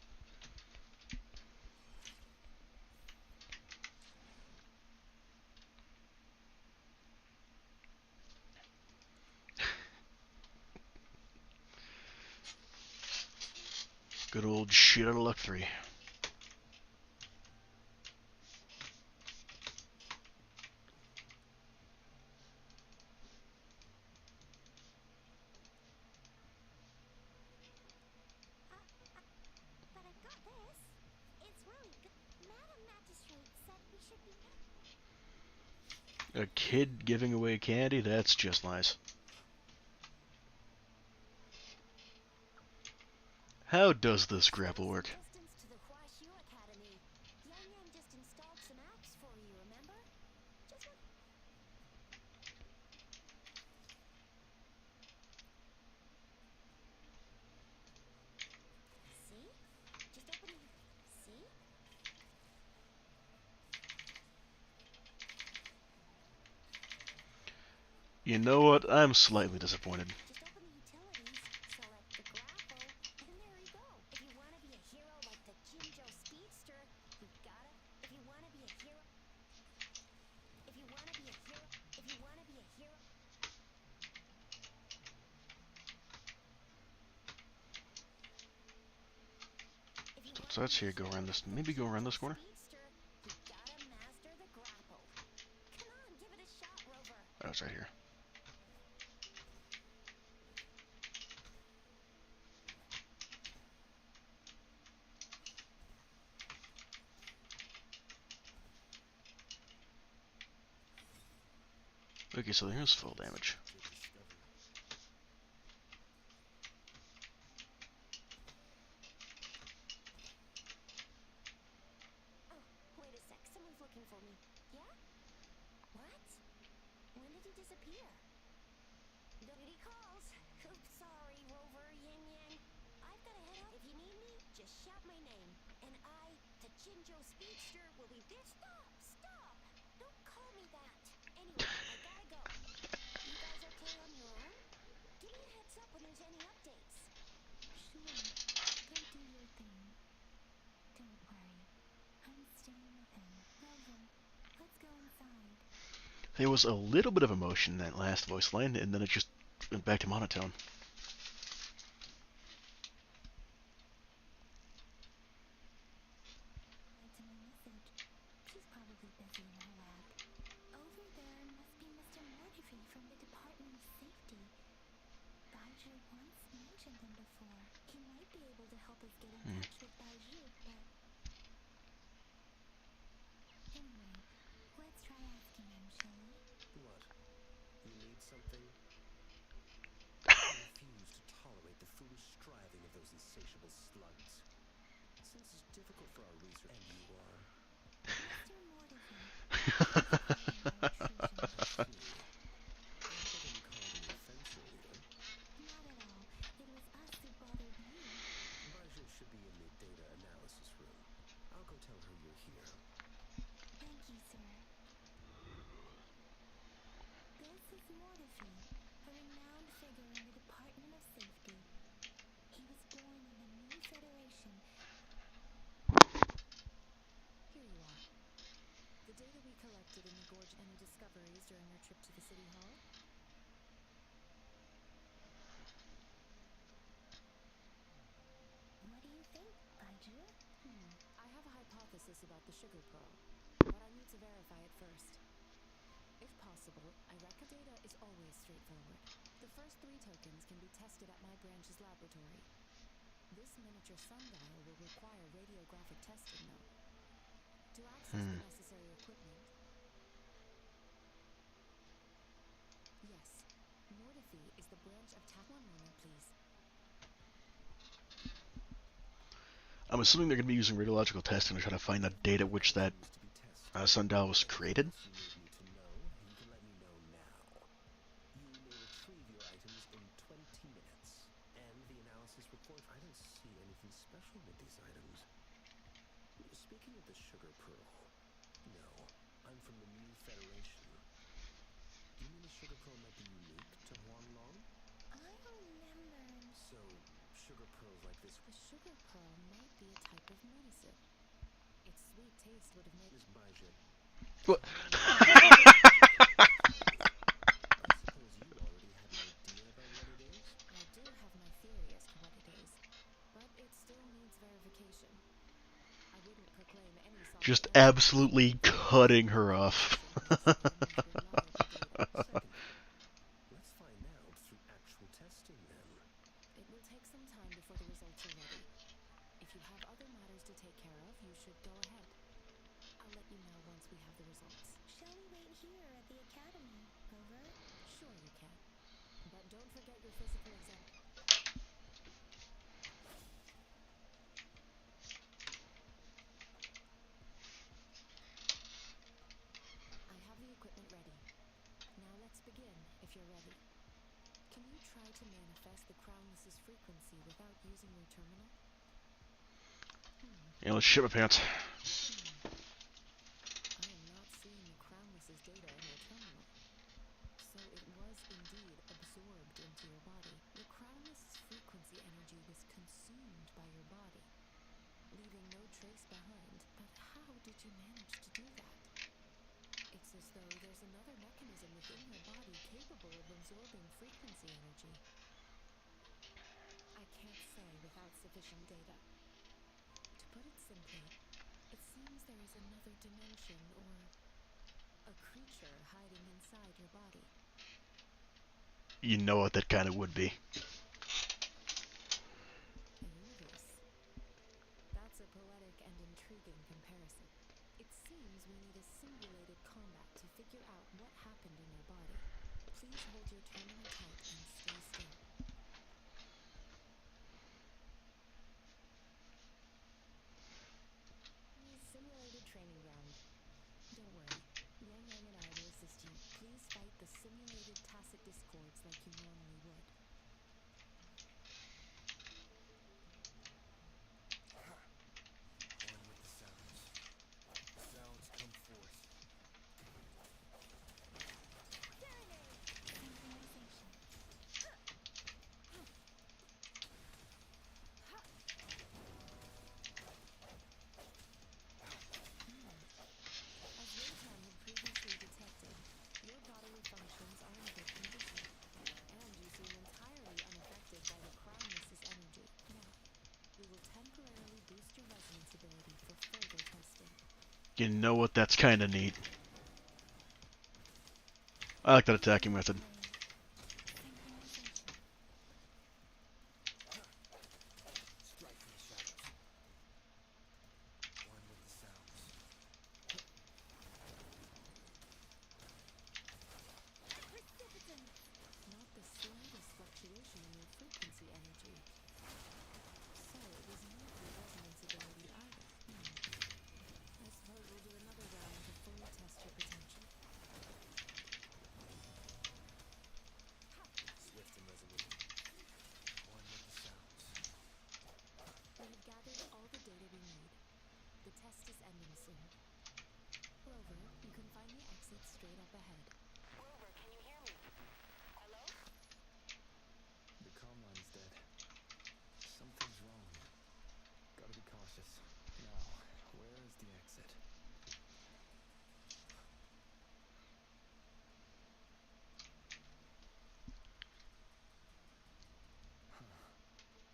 Good old shit out of luck 3. But I've got this. It's really good. Madam Magistrate said we should be. A kid giving away candy? That's just nice. How does this grapple work? Distance to the Huaxiu Academy. Yang Yang just installed some apps for you, remember? Just one. See? You know what? I'm slightly disappointed. Just open the utilities, select the grapple, and there you go. If you want to be a hero like the Jinjo Speedster, you gotta. If you want to be a hero. If you want to be a hero. If you want to be a hero. If you want So to let's be a see, go hero around this. like the Maybe go around Jinjo this corner. Speedster, you gotta master the grapple. Come on, give it a shot, Rover. Oh, it's right here. Okay, so here's full damage. Oh, wait a sec. Someone's looking for me. Yeah? What? When did he disappear? Duty calls. Oops, sorry, Rover, Yin Yang. I've got to head out. If you need me, just shout my name. And I, the Jinjo Speedster, will be there. Stop! Stop! Don't call me that. Anyway, I gotta go. You guys okay on your own? Give me a heads up when there's any updates. Sure. Go do your thing. Don't worry. I'm staying with him. Rover, let's go inside. There was a little bit of emotion in that last voice line, and then it just went back to monotone. To my message. She's probably busy in her lab. Over there must be Mr. Mortifi from the Department of Safety. Baiju once mentioned him before. He might be able to help us get in touch with Baiju, but... Anyway, let's try asking him, shall we? What? You need something? I refuse to tolerate the foolish striving of those insatiable slugs. Since it's difficult for our research, and you are... Mr. Mortifi. Not at all. It was us who bothered you. Baiju should be in the data analysis room. I'll go tell her you're here. Thank you, sir. This is Mortifi, a renowned figure in the Department of Safety. He was born in the new Federation. Here you are. The data we collected in the gorge. Any discoveries during your trip to the city hall? What do you think, Baiju? I have a hypothesis about the sugar pearl, but I need to verify it first. If possible, I reckon data is always straightforward. The first 3 tokens can be tested at my branch's laboratory. This miniature sundial will require radiographic testing, though. To access the necessary equipment... Yes, Mortifi is the branch of One moment, please. I'm assuming they're going to be using radiological testing to try to find the date at which that sundial was created. You need to know, you can let me know now. You may retrieve your items in 20 minutes. And the analysis report, I don't see anything special with these items. Speaking of the sugar pearl, no, I'm from the new Federation. Do you mean the sugar pearl might be unique to Huanglong? I remember... So, sugar pearls like this... The sugar pearl might be a type of medicine. Its sweet taste would have made... Miss Baiju, What? I suppose you already have an idea about what it is? I do have my theory as to what it is, but it still needs verification. I wouldn't proclaim any sort Just of answer. absolutely cutting her off. Second, let's find out through actual testing then. It will take some time before the results are ready. If you have other matters to take care of, you should go ahead. I'll let you know once we have the results. Shall we wait here at the academy, Rover? Sure you can. But don't forget your physical exam. I have the equipment ready. Now let's begin, if you're ready. Can you try to manifest the Crownless's frequency without using your terminal? Yeah, let's shit my pants. I am not seeing the Crownless's data in your terminal. So it was indeed absorbed into your body. The crownless's frequency energy was consumed by your body, leaving no trace behind. But how did you manage to do that? It's as though there's another mechanism within your body capable of absorbing frequency energy. I can't say without sufficient data. To put it simply, it seems there is another dimension or a creature hiding inside your body. You know what that kind of would be. A universe. That's a poetic and intriguing comparison. It seems we need a simulated combat to figure out what happened in your body. Please hold your terminal tight and stay still. Simulated training ground. Don't worry. Yang Yang and I will assist you. Please fight the simulated tacit discords like you normally would. One with the sounds. The sounds come forth. Synchronization. As Yotam had previously detected, your bodily functions are in good condition, and you seem entirely unaffected by the crownless's energy. Now, we will temporarily boost your resonance ability for further testing. You know what? That's kind of neat. I like that attacking method. Synchronization. Strike from the shadows. One with the sounds. Precipitance. Not the slightest fluctuation in your frequency energy. So it was not your resonance ability either. I suppose we'll do another round to fully test your potential. Swift and resolute. One with the sounds. We have gathered all the data we need. The test is ending soon. Rover, you can find the exit straight up ahead. Rover, can you hear me? Hello? The comm line's dead. Something's wrong. Gotta be cautious. Now, where is the exit?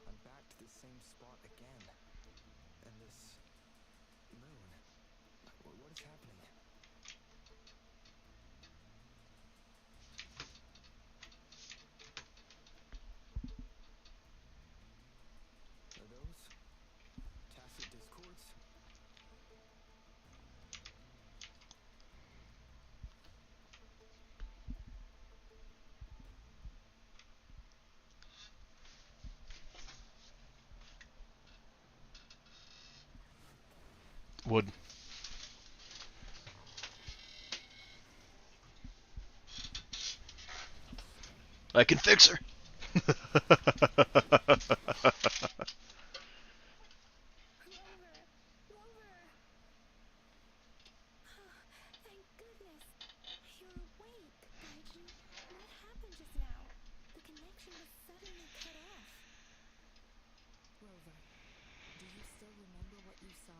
I'm back to the same spot again. And this moon. What is happening? Are those tacit discords? Wood. I can fix her. Rover. Rover. Thank goodness. You're awake. Gaijin, what happened just now? The connection was suddenly cut off. Rover, do you still remember what you saw?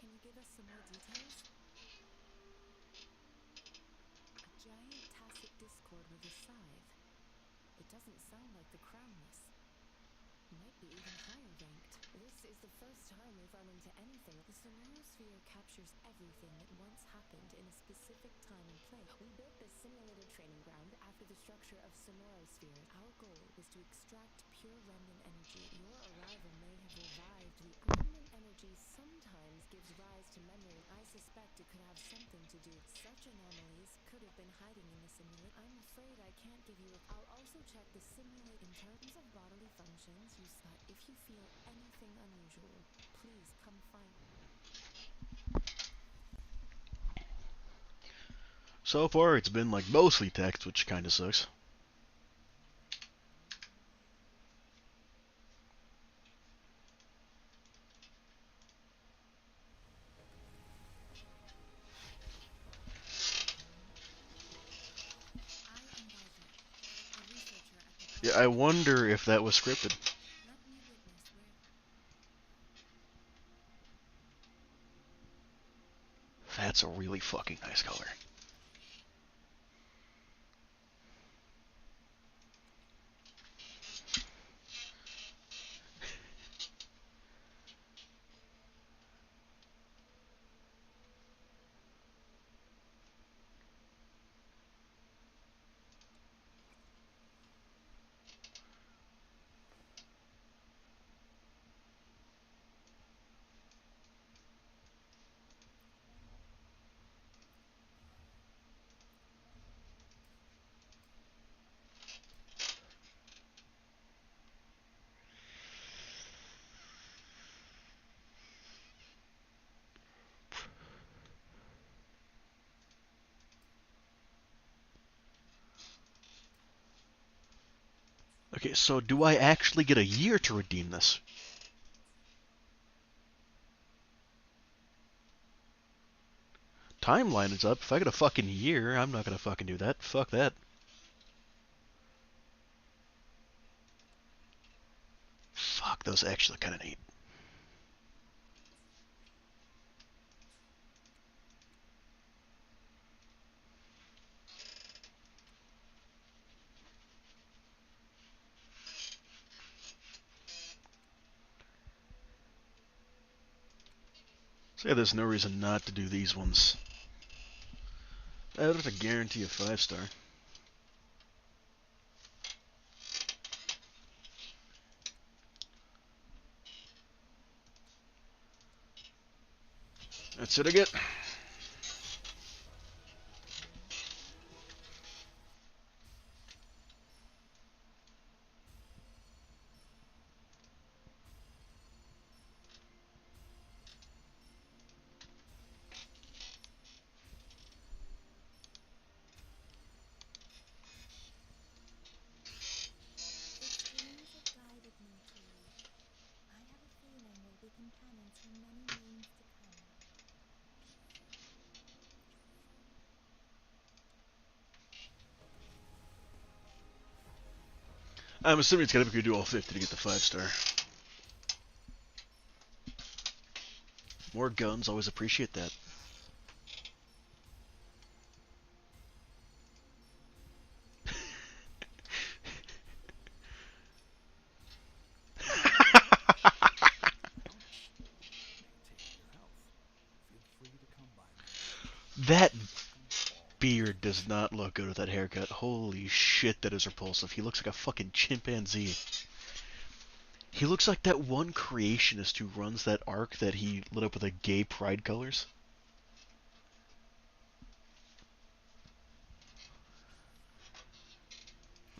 Can you give us some more details? A giant tacit discord with a scythe. It doesn't sound like the crownless. Might be even higher ranked. This is the first time we've run into anything. The sonorosphere captures everything that once happened in a specific time and place. We built this simulated training ground after the structure of sonorosphere. Our goal was to extract pure remnant energy. Your arrival may have revived the remnant energy sometimes gives rise to memory. I suspect it could have something to do. Such anomalies could have been hiding in the simulate. I'm afraid I can't give you a... I'll also check the simulate in terms of bodily functions. But if you feel anything unusual, please come find me. So far, it's been like mostly text, which kind of sucks. Yeah, I wonder if that was scripted. Let me witness where. That's a really fucking nice color. Okay, so do I actually get a year to redeem this? Timeline is up. If I get a fucking year, I'm not gonna fucking do that. Fuck that. Fuck, those actually look kinda neat. So yeah, there's no reason not to do these ones. That's a guarantee of 5-star. That's it I get. The dreams have guided me to you. I have a feeling we'll be companions for many moons to come. I'm assuming it's gotta be good to do all 50 to get the 5-star. More guns, always appreciate that. That beard does not look good with that haircut. Holy shit, that is repulsive. He looks like a fucking chimpanzee. He looks like that one creationist who runs that arc that he lit up with the gay pride colors.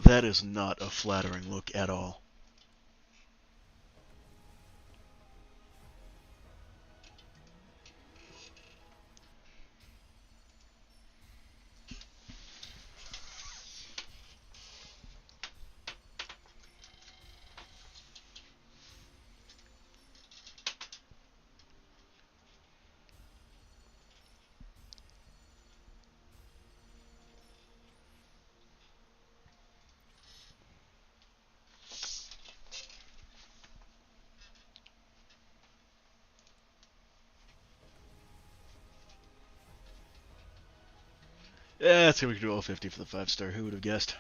That is not a flattering look at all. Yeah, that's gonna be do all 50 for the 5-star. Who would have guessed?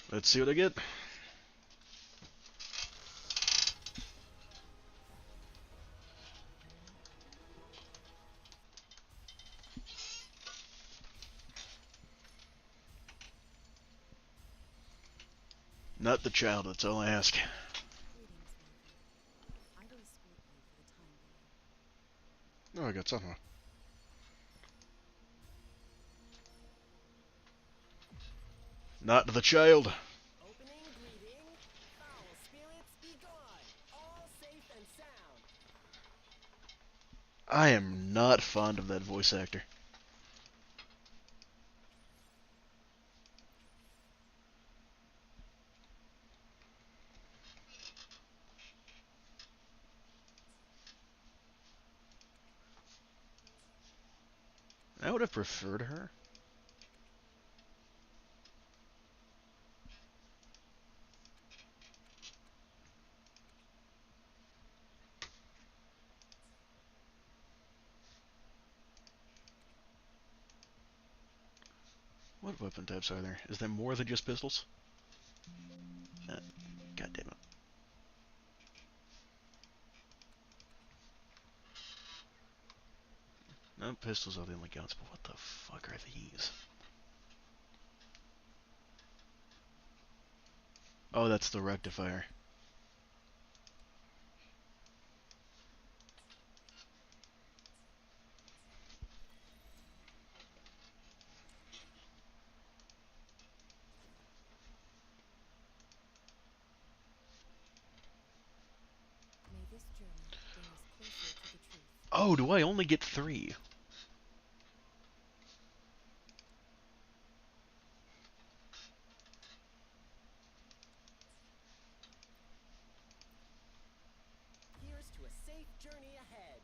Let's see what I get. Not the child, that's all I ask. Greetings, Wolfer. I will escort you for the time being. Oh, I got something. Not the child. Opening greeting. Foul spirits be gone. All safe and sound. I am not fond of that voice actor. I would have preferred her. What weapon types are there? Is there more than just pistols? Uh, God damn it. No, pistols are the only guns, but what the fuck are these? Oh, that's the rectifier. May this journey bring us closer to the truth. Oh, do I only get 3? Here's to a safe journey ahead.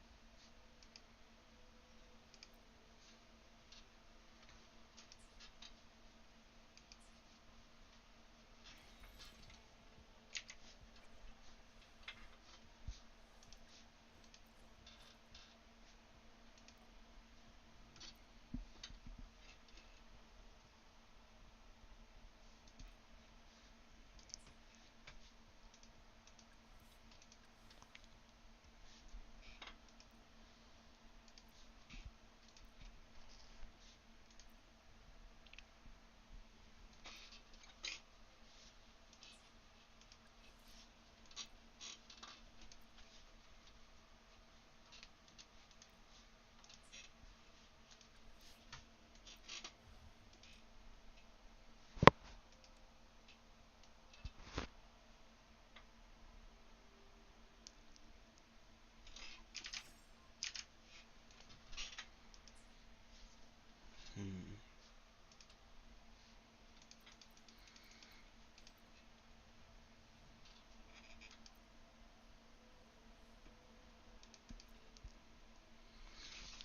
Hmm.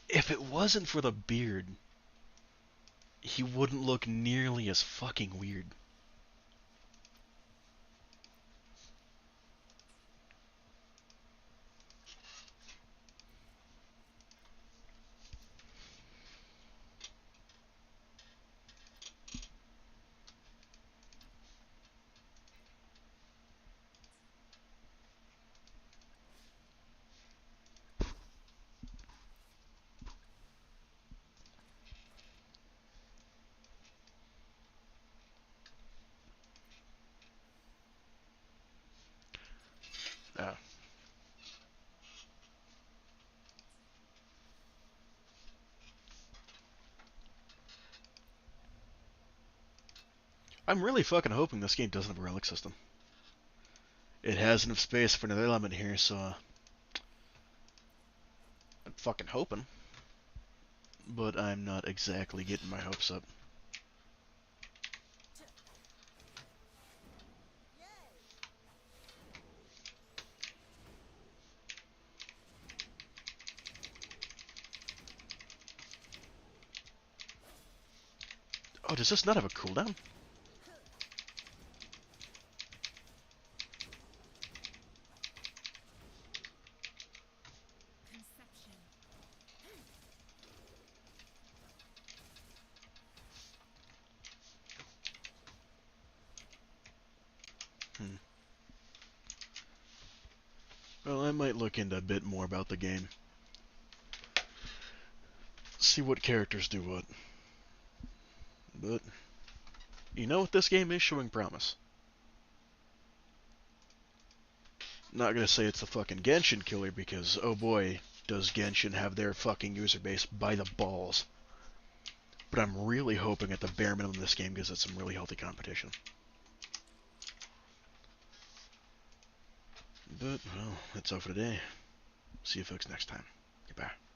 If it wasn't for the beard, he wouldn't look nearly as fucking weird. Uh, I'm really fucking hoping this game doesn't have a relic system. It has enough space for another element here, so I'm fucking hoping. But I'm not exactly getting my hopes up. Oh, does this not have a cooldown? Conception. Hmm. Well, I might look into a bit more about the game. See what characters do what. But, you know what? This game is showing promise. Not gonna say it's the fucking Genshin killer because, oh boy, does Genshin have their fucking user base by the balls. But I'm really hoping at the bare minimum this game gives it some really healthy competition. But, well, that's all for today. See you folks next time. Goodbye.